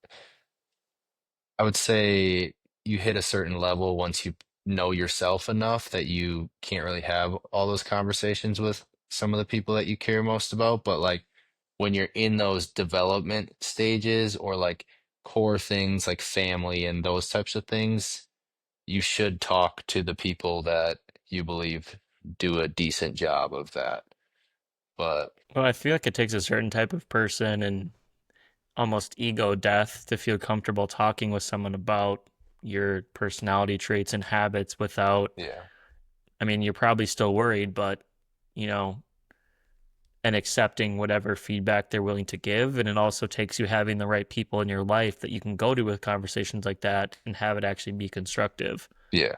Speaker 4: I would say you hit a certain level once you know yourself enough that you can't really have all those conversations with some of the people that you care most about. But like when you're in those development stages or like core things like family and those types of things, you should talk to the people that you believe do a decent job of that. But
Speaker 3: well, I feel like it takes a certain type of person and almost ego death to feel comfortable talking with someone about your personality traits and habits without,
Speaker 4: yeah,
Speaker 3: I mean, you're probably still worried, but you know, and accepting whatever feedback they're willing to give. And it also takes you having the right people in your life that you can go to with conversations like that and have it actually be constructive.
Speaker 4: yeah.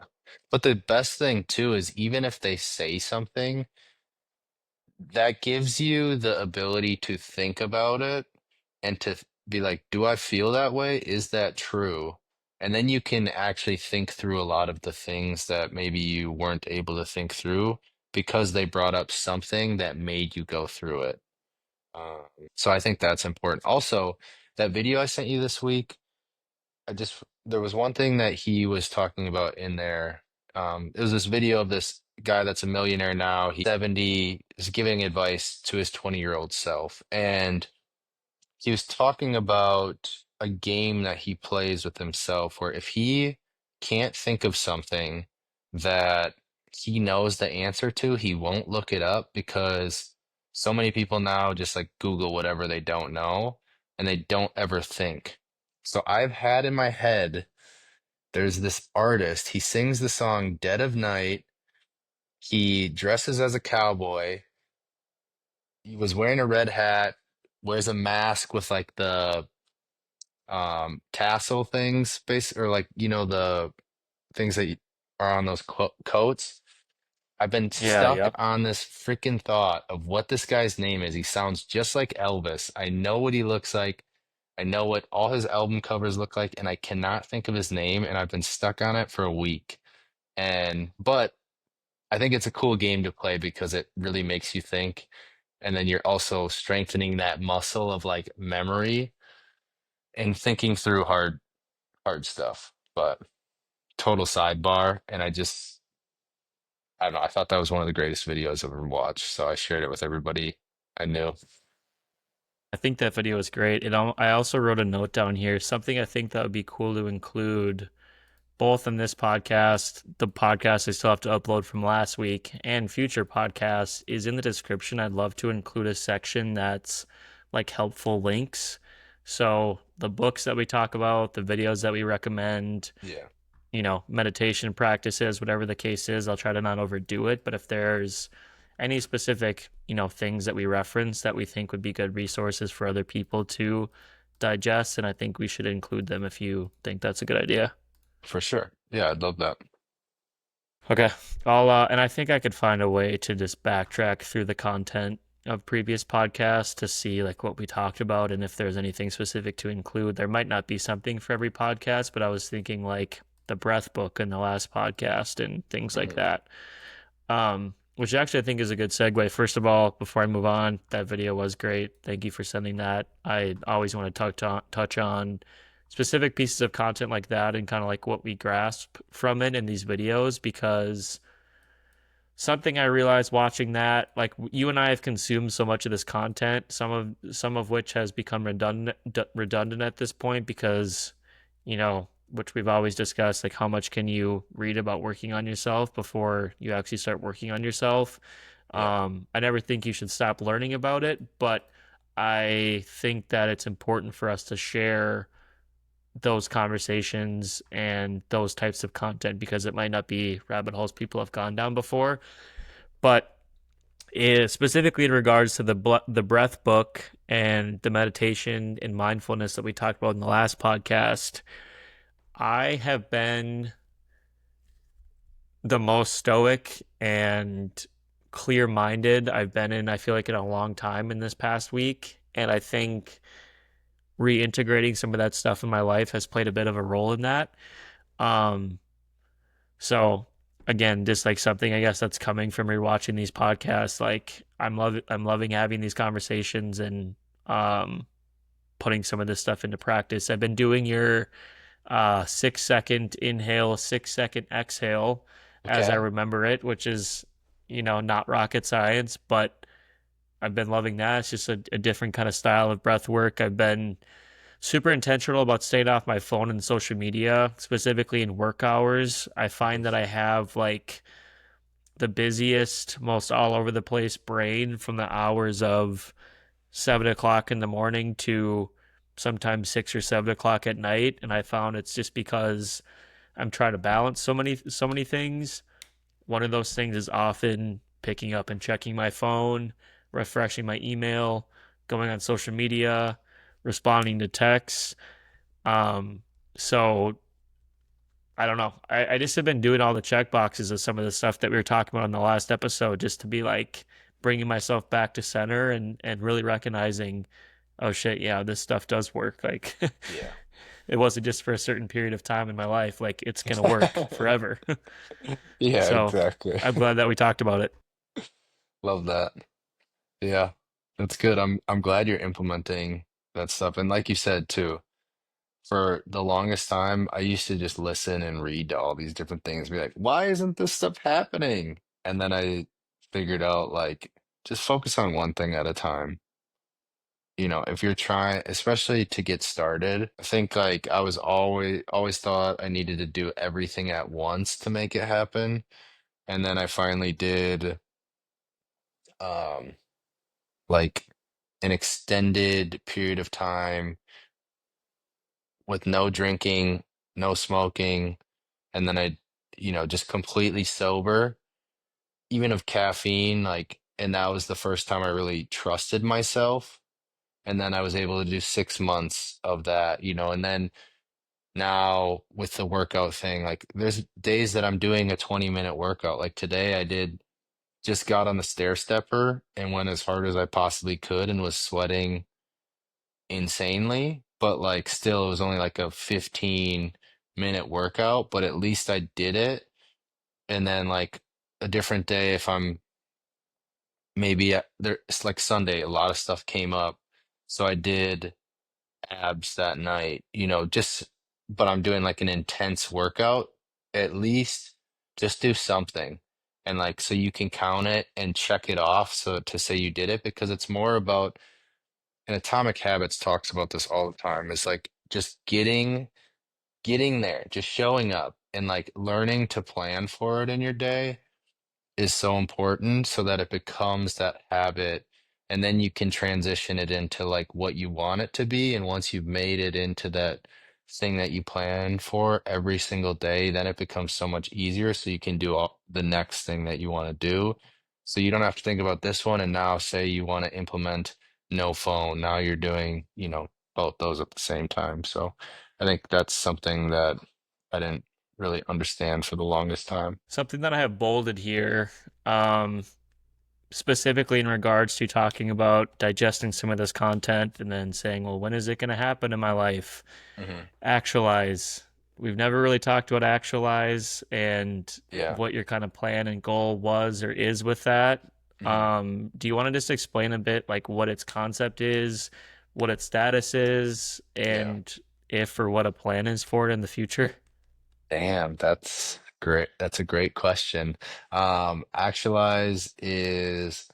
Speaker 4: But the best thing too is even if they say something, that gives you the ability to think about it and to be like, do I feel that way? Is that true? And then you can actually think through a lot of the things that maybe you weren't able to think through because they brought up something that made you go through it. Um, so I think that's important. Also, that video I sent you this week, there was one thing that he was talking about in there. It was this video of this guy that's a millionaire now. He's 70, is giving advice to his 20-year-old self. And he was talking about a game that he plays with himself where if he can't think of something that he knows the answer to, he won't look it up because so many people now just like Google whatever they don't know and they don't ever think. So I've had in my head, there's this artist, he sings the song Dead of Night. He dresses as a cowboy. He was wearing a red hat, wears a mask with like the tassel things or like the things that are on those coats. I've been
Speaker 3: Yeah,
Speaker 4: stuck
Speaker 3: yep.
Speaker 4: on this freaking thought of what this guy's name is. He sounds just like Elvis. I know what he looks like. I know what all his album covers look like, and I cannot think of his name, and I've been stuck on it for a week. But I think it's a cool game to play because it really makes you think, and then you're also strengthening that muscle of like memory and thinking through hard stuff. But total sidebar, and I don't know, I thought that was one of the greatest videos I've ever watched, so I shared it with everybody I knew.
Speaker 3: I think that video is great. I also wrote a note down here, something I think that would be cool to include both in this podcast, the podcast I still have to upload from last week, and future podcasts is in the description. I'd love to include a section that's like helpful links. So the books that we talk about, the videos that we recommend,
Speaker 4: Yeah.
Speaker 3: meditation practices, whatever the case is, I'll try to not overdo it. But if there's any specific, things that we reference that we think would be good resources for other people to digest. And I think we should include them if you think that's a good idea.
Speaker 4: For sure. Yeah, I'd love that.
Speaker 3: Okay. And I think I could find a way to just backtrack through the content of previous podcasts to see like what we talked about and if there's anything specific to include. There might not be something for every podcast, but I was thinking like the breath book in the last podcast and things like
Speaker 4: Mhm.
Speaker 3: that. Which actually I think is a good segue. First of all, before I move on, that video was great. Thank you for sending that. I always want to touch on specific pieces of content like that and kind of like what we grasp from it in these videos because something I realized watching that, like you and I have consumed so much of this content, some of which has become redundant at this point because, which we've always discussed, like how much can you read about working on yourself before you actually start working on yourself?
Speaker 4: Yeah.
Speaker 3: I never think you should stop learning about it, but I think that it's important for us to share those conversations and those types of content because it might not be rabbit holes people have gone down before. But specifically in regards to the breath book and the meditation and mindfulness that we talked about in the last podcast, I have been the most stoic and clear-minded I've been in, I feel like, in a long time in this past week. And I think reintegrating some of that stuff in my life has played a bit of a role in that. Um, So again, just like something I guess that's coming from rewatching these podcasts, like I'm loving having these conversations and um putting some of this stuff into practice. I've been doing your 6 second inhale, 6 second exhale as I
Speaker 4: Okay.
Speaker 3: remember it, which is, not rocket science, but I've been loving that. It's just a different kind of style of breath work. I've been super intentional about staying off my phone and social media, specifically in work hours. I find that I have like the busiest, most all over the place brain from the hours of 7 o'clock in the morning to sometimes 6 or 7 o'clock at night. And I found it's just because I'm trying to balance so many things. One of those things is often picking up and checking my phone, refreshing my email, going on social media, responding to texts. Um, so I don't know. I just have been doing all the check boxes of some of the stuff that we were talking about in the last episode, just to be like bringing myself back to center and really recognizing, oh shit, yeah, this stuff does work. Like
Speaker 4: Yeah.
Speaker 3: it wasn't just for a certain period of time in my life. Like it's gonna work forever.
Speaker 4: Yeah,
Speaker 3: So
Speaker 4: exactly.
Speaker 3: I'm glad that we talked about it.
Speaker 4: Love that. Yeah. That's good. I'm glad you're implementing that stuff. And like you said too, for the longest time, I used to just listen and read to all these different things, be like, why isn't this stuff happening? And then I figured out like just focus on one thing at a time. If you're trying, especially to get started, I think like I was always thought I needed to do everything at once to make it happen. And then I finally did um like an extended period of time with no drinking, no smoking, and then just completely sober, even of caffeine, like, and that was the first time I really trusted myself. And then I was able to do 6 months of that, and then now with the workout thing, like there's days that I'm doing a 20-minute workout. Like today I just got on the stair stepper and went as hard as I possibly could and was sweating insanely, but like still it was only like a 15-minute workout, but at least I did it. And then like a different day, if I'm maybe there, it's like Sunday, a lot of stuff came up. So I did abs that night, but I'm doing like an intense workout. At least just do something. And like, so you can count it and check it off. So to say you did it, because it's more about, and Atomic Habits talks about this all the time. It's like just getting there, just showing up and like learning to plan for it in your day is so important so that it becomes that habit, and then you can transition it into like what you want it to be. And once you've made it into that thing that you plan for every single day, then it becomes so much easier so you can do all the next thing that you want to do. So you don't have to think about this one. And now say you want to implement no phone. Now you're doing, both those at the same time. So I think that's something that I didn't really understand for the longest time.
Speaker 3: Something that I have bolded here, um, specifically in regards to talking about digesting some of this content and then saying, well, when is it going to happen in my life?
Speaker 4: Hmm.
Speaker 3: Actualize. We've never really talked about Actualize and
Speaker 4: Yeah.
Speaker 3: what your kind of plan and goal was or is with that.
Speaker 4: Hmm.
Speaker 3: Do you want to just explain a bit like what its concept is, what its status is,
Speaker 4: Yeah.
Speaker 3: and if or what a plan is for it in the future?
Speaker 4: Damn, that's great. That's a great question. Actualize is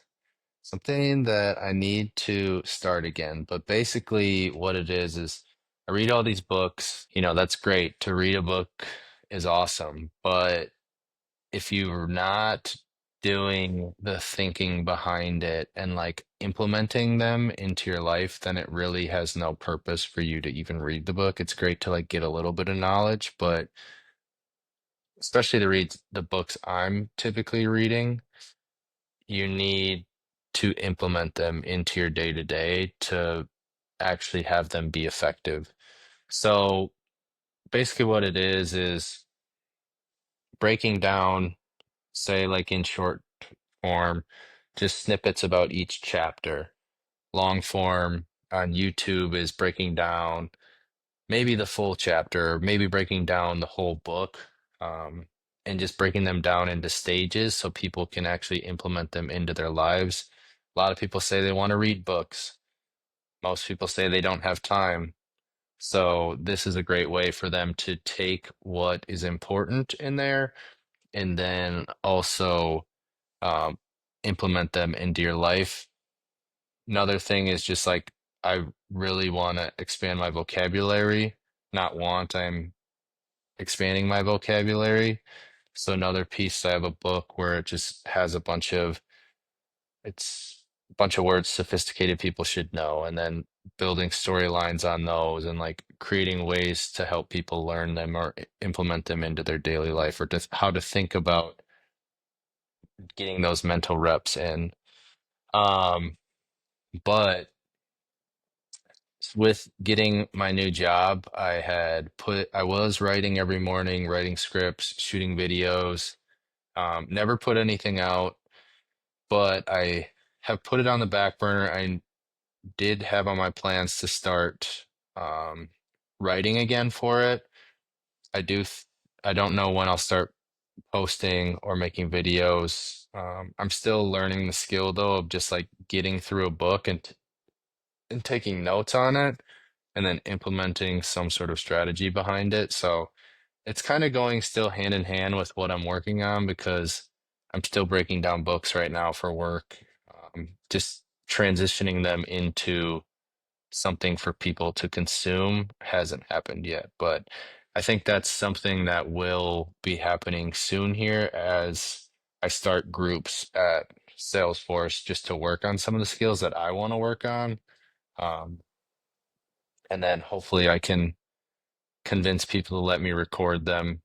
Speaker 4: something that I need to start again. But basically, what it is I read all these books. That's great. To read a book is awesome. But if you're not doing the thinking behind it and like implementing them into your life, then it really has no purpose for you to even read the book. It's great to like get a little bit of knowledge, but especially to read the books I'm typically reading, you need to implement them into your day to day to actually have them be effective. So basically, what it is breaking down, say, like in short form, just snippets about each chapter. Long form on YouTube is breaking down maybe the full chapter, maybe breaking down the whole book, um, and just breaking them down into stages so people can actually implement them into their lives. A lot of people say they want to read books. Most people say they don't have time. So this is a great way for them to take what is important in there and then also um, implement them into your life. Another thing is just like I really want to expand my vocabulary. Not want, I'm expanding my vocabulary. So another piece, I have a book where it just has it's a bunch of words sophisticated people should know, and then building storylines on those and like creating ways to help people learn them or implement them into their daily life or just how to think about getting those mental reps in. Um, but with getting my new job, I was writing every morning, writing scripts, shooting videos, never put anything out, but I have put it on the back burner. I did have on my plans to start um, writing again for it. I don't know when I'll start posting or making videos. I'm still learning the skill though of just like getting through a book and taking notes on it and then implementing some sort of strategy behind it. So it's kind of going still hand in hand with what I'm working on because I'm still breaking down books right now for work, just transitioning them into something for people to consume hasn't happened yet. But I think that's something that will be happening soon here as I start groups at Salesforce just to work on some of the skills that I want to work on. Um, and then hopefully I can convince people to let me record them,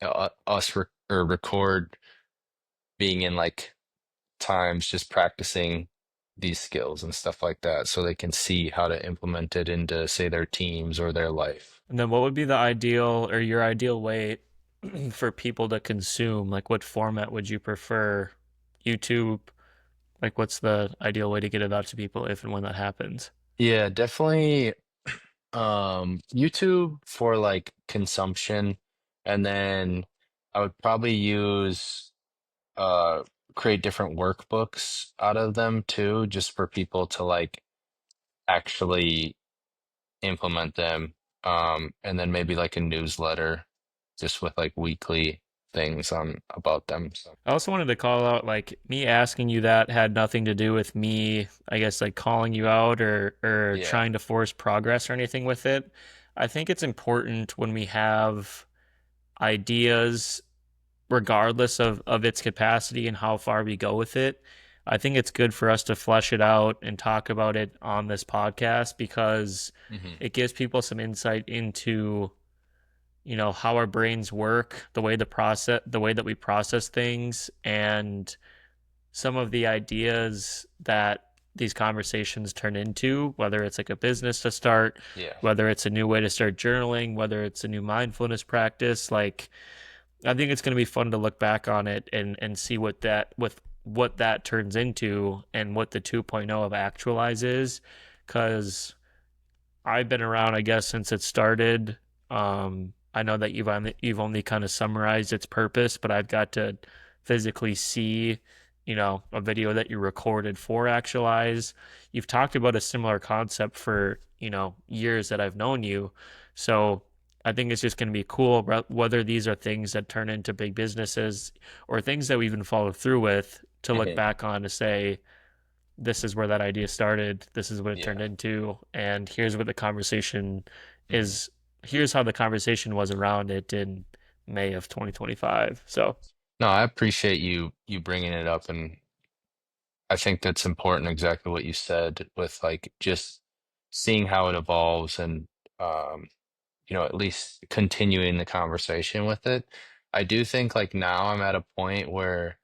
Speaker 4: or record being in like times just practicing these skills and stuff like that so they can see how to implement it into, say, their teams or their life.
Speaker 3: And then what would be the ideal or your ideal way for people to consume? Like what format would you prefer? YouTube? Like what's the ideal way to get it out to people if and when that happens?
Speaker 4: Yeah, definitely YouTube for like consumption, and then I would probably use uh create different workbooks out of them too, just for people to like actually implement them. And then maybe like a newsletter just with like weekly things on about them. So
Speaker 3: I also wanted to call out like me asking you that had nothing to do with me, I guess like calling you out or
Speaker 4: yeah.
Speaker 3: trying to force progress or anything with it. I think it's important when we have ideas regardless of its capacity and how far we go with it. I think it's good for us to flesh it out and talk about it on this podcast because
Speaker 4: Hmm.
Speaker 3: it gives people some insight into, how our brains work, the way that we process things, and some of the ideas that these conversations turn into, whether it's like a business to start,
Speaker 4: Yeah.
Speaker 3: whether it's a new way to start journaling, whether it's a new mindfulness practice. Like, I think it's going to be fun to look back on it and see what that turns into and what the 2.0 of Actualize is, because I've been around, I guess, since it started. I know that you've only kind of summarized its purpose, but I've got to physically see, a video that you recorded for Actualize. You've talked about a similar concept for, years that I've known you. So I think it's just going to be cool, whether these are things that turn into big businesses or things that we even follow through with, to look
Speaker 4: Hmm.
Speaker 3: back on to say, this is where that idea started, this is what it turned
Speaker 4: Yeah.
Speaker 3: into, and here's what the conversation
Speaker 4: Hmm.
Speaker 3: is. Here's how the conversation was around it in May of 2025. So,
Speaker 4: No, I appreciate you bringing it up, and I think that's important, exactly what you said, with like just seeing how it evolves and um, at least continuing the conversation with it. I do think like now I'm at a point where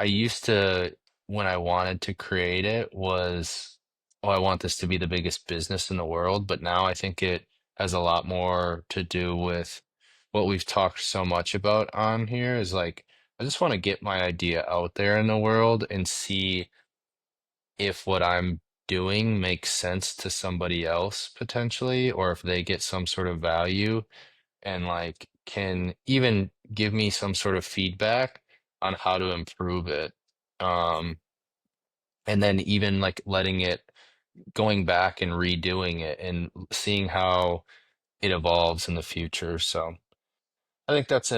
Speaker 4: I used to, when I wanted to create it, was, oh, I want this to be the biggest business in the world. But now I think it has a lot more to do with what we've talked so much about on here is like, I just want to get my idea out there in the world and see if what I'm doing makes sense to somebody else potentially, or if they get some sort of value and like can even give me some sort of feedback on how to improve it. Um, and then even like letting it, going back and redoing it and seeing how it evolves in the future. So I think that's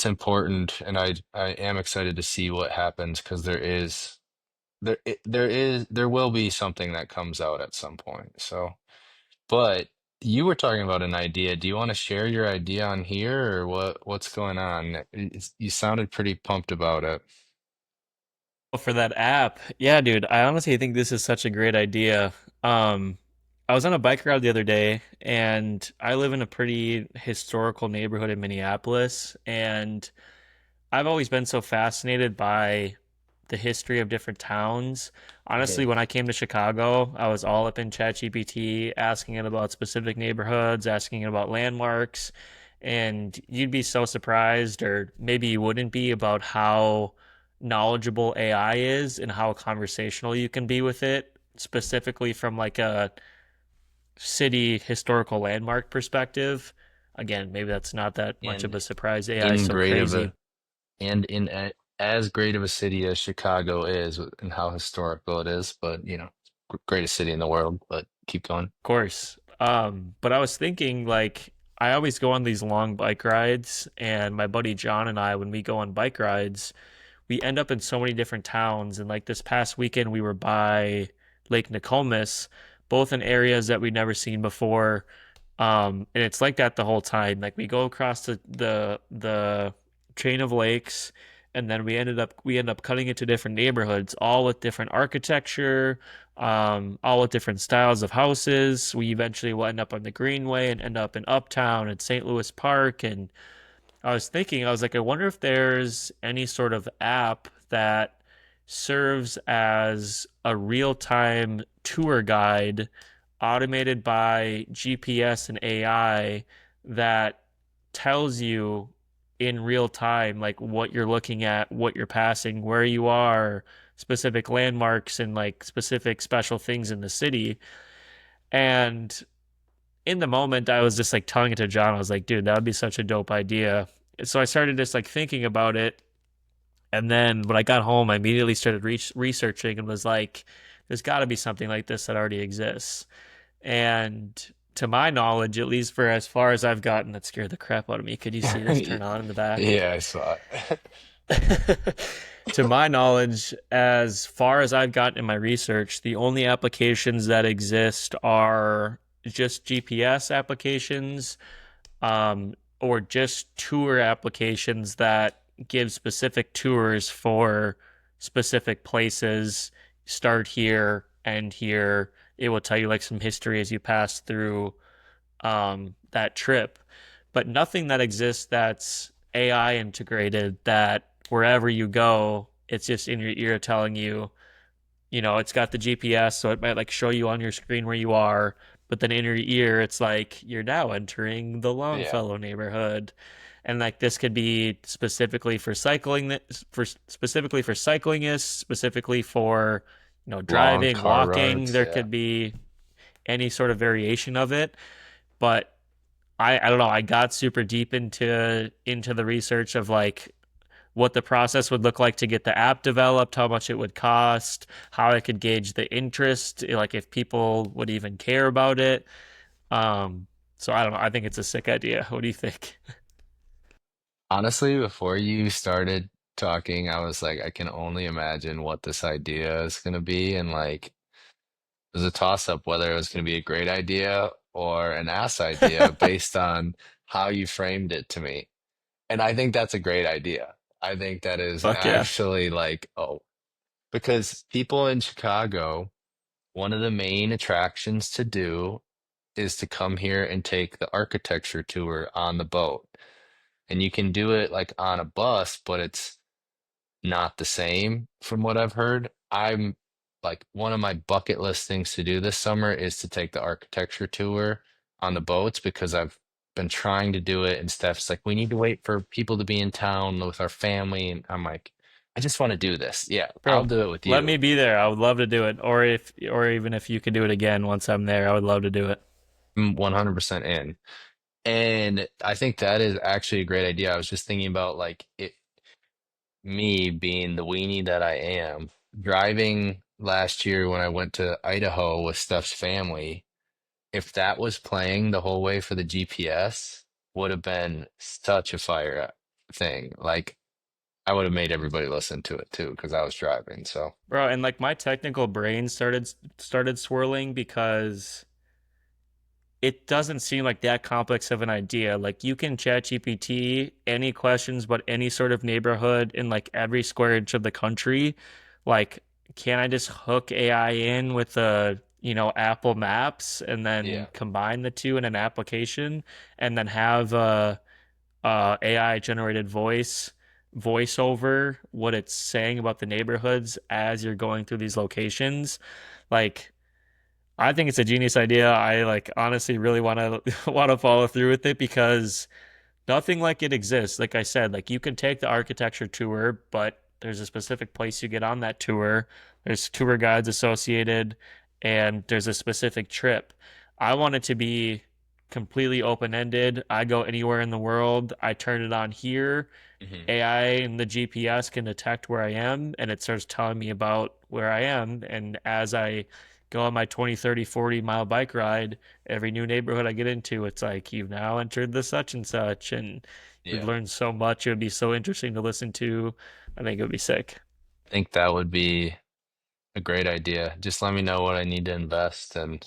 Speaker 4: important, and I am excited to see what happens because there will be something that comes out at some point. So, but you were talking about an idea. Do you want to share your idea on here, or what's going on? You sounded pretty pumped about it.
Speaker 3: for that app, yeah, dude, I honestly think this is such a great idea. Um, I was on a bike ride the other day, and I live in a pretty historical neighborhood in Minneapolis, and I've always been so fascinated by the history of different towns. Honestly,
Speaker 4: Mhm.
Speaker 3: when I came to Chicago, I was all up in ChatGPT, asking it about specific neighborhoods, asking it about landmarks, and you'd be so surprised, or maybe you wouldn't be, about how knowledgeable AI is and how conversational you can be with it, specifically from like a city historical landmark perspective. Again, maybe that's not that much of
Speaker 4: And
Speaker 3: a surprise. AI is
Speaker 4: in
Speaker 3: so
Speaker 4: great of
Speaker 3: crazy.
Speaker 4: a and in as great of a city as Chicago is and how historical it is, but greatest city in the world. But keep going.
Speaker 3: Course. But I was thinking, like, I always go on these long bike rides, and my buddy John and I, when we go on bike rides, we end up in so many different towns. And like this past weekend, we were by Lake Nokomis, both in areas that we'd never seen before. And it's like that the whole time. Like we go across the chain of lakes, and then we end up cutting into different neighborhoods, all with different architecture, all with different styles of houses. We eventually will end up on the Greenway and end up in Uptown and St. Louis Park. And I was thinking, I was like, I wonder if there's any sort of app that serves as a real-time tour guide, automated by GPS and AI, that tells you in real time, like what you're looking at, what you're passing, where you are, specific landmarks, and like specific special things in the city. And in the moment, I was just like telling it to John. I was like, dude, that would be such a dope idea. So I started just like thinking about it. And then when I got home, I immediately started researching and was like, there's got to be something like this that already exists. And to my knowledge, at least for as far as I've gotten, that scared the crap out of me. Could you see this turn on in the back?
Speaker 4: Yeah, I saw it.
Speaker 3: To my knowledge, as far as I've gotten in my research, the only applications that exist are just GPS applications, or just tour applications that give specific tours for specific places. Start here, end here. It will tell you like some history as you pass through that trip, but nothing that exists that's AI integrated, that wherever you go, it's just in your ear telling you, it's got the GPS, so it might like show you on your screen where you are, but then in your ear, it's like you're now entering the
Speaker 4: Yeah.
Speaker 3: Longfellow neighborhood. And like this could be specifically for cycling, for specifically for cyclists, specifically for,
Speaker 4: Long
Speaker 3: driving,
Speaker 4: car
Speaker 3: walking.
Speaker 4: rides.
Speaker 3: There
Speaker 4: Yeah.
Speaker 3: could be any sort of variation of it. But I don't know, I got super deep into the research of like what the process would look like to get the app developed, how much it would cost, how I could gauge the interest, like if people would even care about it. Um, so I don't know. I think it's a sick idea. What do you think?
Speaker 4: Honestly, before you started talking, I was like, I can only imagine what this idea is going to be. And like, it was a toss-up whether it was going to be a great idea or an ass idea based on how you framed it to me. And I think that's a great idea. I think that is
Speaker 3: Fuck yeah,
Speaker 4: actually like, oh, because people in Chicago, one of the main attractions to do is to come here and take the architecture tour on the boat. And you can do it like on a bus, but it's not the same from what I've heard. I'm like one of my bucket list things to do this summer is to take the architecture tour on the boats because I've been trying to do it and Steph's like, we need to wait for people to be in town with our family. And I'm like, I just want to do this. Yeah, I'll
Speaker 3: bro.
Speaker 4: do it with
Speaker 3: Let
Speaker 4: you.
Speaker 3: me be there. I would love to do it. Or even if you could do it again once I'm there, I would love to do it.
Speaker 4: I'm 100% in. And I think that is actually a great idea. I was just thinking about like it, me being the weenie that I am, driving last year when I went to Idaho with Steph's family, if that was playing the whole way for the GPS, would have been such a fire thing. Like I would have made everybody listen to it too because I was driving. So
Speaker 3: Bro, and like my technical brain started swirling because it doesn't seem like that complex of an idea. Like you can chat GPT any questions but any sort of neighborhood in like every square inch of the country. Like, can I just hook AI in with the, Apple Maps and then
Speaker 4: yeah.
Speaker 3: combine the two in an application and then have AI generated voiceover what it's saying about the neighborhoods as you're going through these locations? Like I think it's a genius idea. I like honestly really want to want to follow through with it because nothing like it exists. Like I said, like you can take the architecture tour, but there's a specific place you get on that tour. There's tour guides associated, and there's a specific trip. I want it to be completely open-ended. I go anywhere in the world. I turn it on here.
Speaker 4: Hmm.
Speaker 3: AI and the GPS can detect where I am, and it starts telling me about where I am. And as I go on my 20, 30, 40 mile bike ride, every new neighborhood I get into, it's like, you've now entered the such and such. And we've
Speaker 4: Yeah.
Speaker 3: learned so much. It would be so interesting to listen to. I think it would be sick.
Speaker 4: I think that would be a great idea. Just let me know what I need to invest and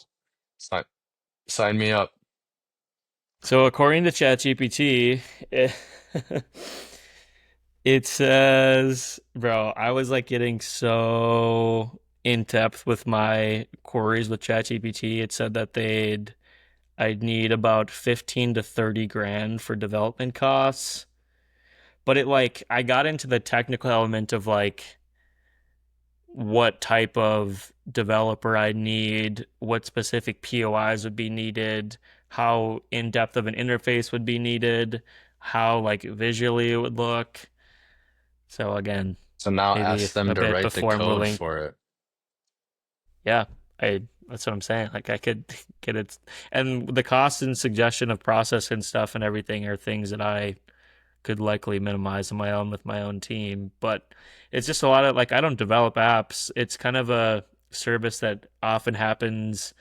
Speaker 4: sign, sign me up.
Speaker 3: So, according to ChatGPT, it, it says, bro, I was like getting so in depth with my queries with ChatGPT. It said that I'd need about 15 to 30 grand for development costs. But it like I got into the technical element of like what type of developer I'd need, what specific POIs would be needed, how in depth of an interface would be needed, how like visually it would look. So again,
Speaker 4: So now
Speaker 3: maybe
Speaker 4: ask them
Speaker 3: a
Speaker 4: to
Speaker 3: bit
Speaker 4: write the
Speaker 3: before
Speaker 4: code
Speaker 3: moving.
Speaker 4: for it.
Speaker 3: Yeah, I that's what I'm saying. Like I could get it, and the cost and suggestion of process and stuff and everything are things that I could likely minimize on my own with my own team. But it's just a lot of like I don't develop apps. It's kind of a service that often happens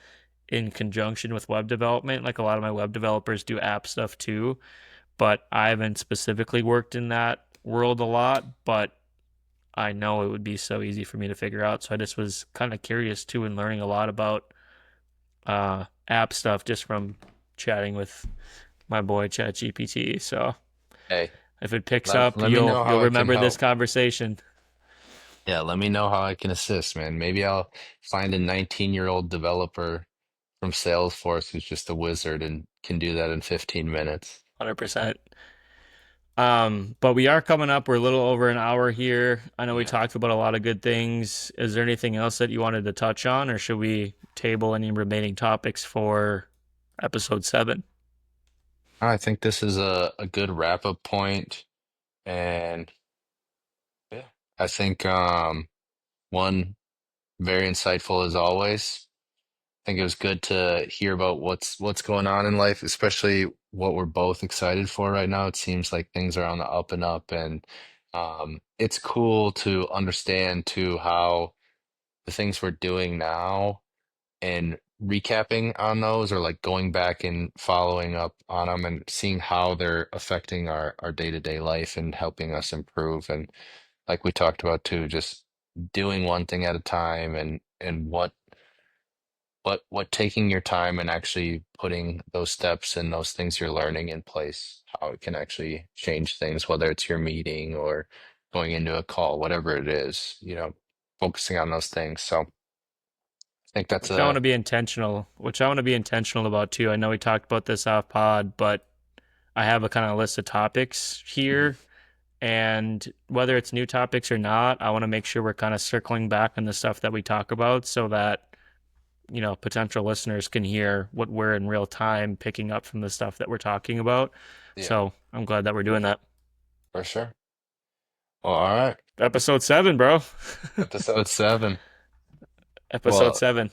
Speaker 3: in conjunction with web development. Like a lot of my web developers do app stuff too, but I haven't specifically worked in that world a lot, but I know it would be so easy for me to figure out. So I just was kind of curious too and learning a lot about app stuff just from chatting with my boy ChatGPT. So
Speaker 4: Hey,
Speaker 3: if it picks
Speaker 4: let,
Speaker 3: up,
Speaker 4: let me know
Speaker 3: you'll
Speaker 4: how I can
Speaker 3: remember this
Speaker 4: help.
Speaker 3: conversation.
Speaker 4: Yeah, let me know how I can assist, man. Maybe I'll find a 19-year-old developer from Salesforce who's just a wizard and can do that in 15 minutes.
Speaker 3: 100%. But we are coming up. We're a little over an hour here. I know we
Speaker 4: Yeah.
Speaker 3: talked about a lot of good things. Is there anything else that you wanted to touch on, or should we table any remaining topics for episode 7?
Speaker 4: I think this is a good wrap up point, and yeah, I think one very insightful as always. I think it was good to hear about what's going on in life, especially what we're both excited for right now. It seems like things are on the up and up, and it's cool to understand too how the things we're doing now and recapping on those, or like going back and following up on them and seeing how they're affecting our day-to-day life and helping us improve. And like we talked about too, just doing one thing at a time, and what taking your time and actually putting those steps and those things you're learning in place, how it can actually change things, whether it's your meeting or going into a call, whatever it is, focusing on those things. So I think that's
Speaker 3: Which I want
Speaker 4: a
Speaker 3: to be intentional, which I want to be intentional about too. I know we talked about this off pod, but I have a kind of list of topics
Speaker 4: Mhm.
Speaker 3: here. And whether it's new topics or not, I want to make sure we're kind of circling back on the stuff that we talk about so that, potential listeners can hear what we're in real time picking up from the stuff that we're talking about.
Speaker 4: Yeah,
Speaker 3: So I'm glad that we're doing that.
Speaker 4: for sure. Well, all right.
Speaker 3: Episode 7, bro.
Speaker 4: Episode 7.
Speaker 3: Episode
Speaker 4: Well,
Speaker 3: 7.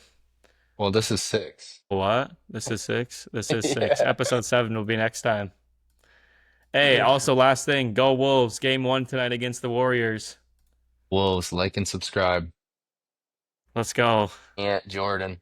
Speaker 4: well, this is 6.
Speaker 3: What? This is 6? This is 6.
Speaker 4: Yeah.
Speaker 3: Episode 7 will be next time. Hey,
Speaker 4: Yeah.
Speaker 3: also, last thing, go Wolves. Game 1 tonight against the Warriors.
Speaker 4: Wolves, like and subscribe.
Speaker 3: Let's go.
Speaker 4: Aunt Jordan.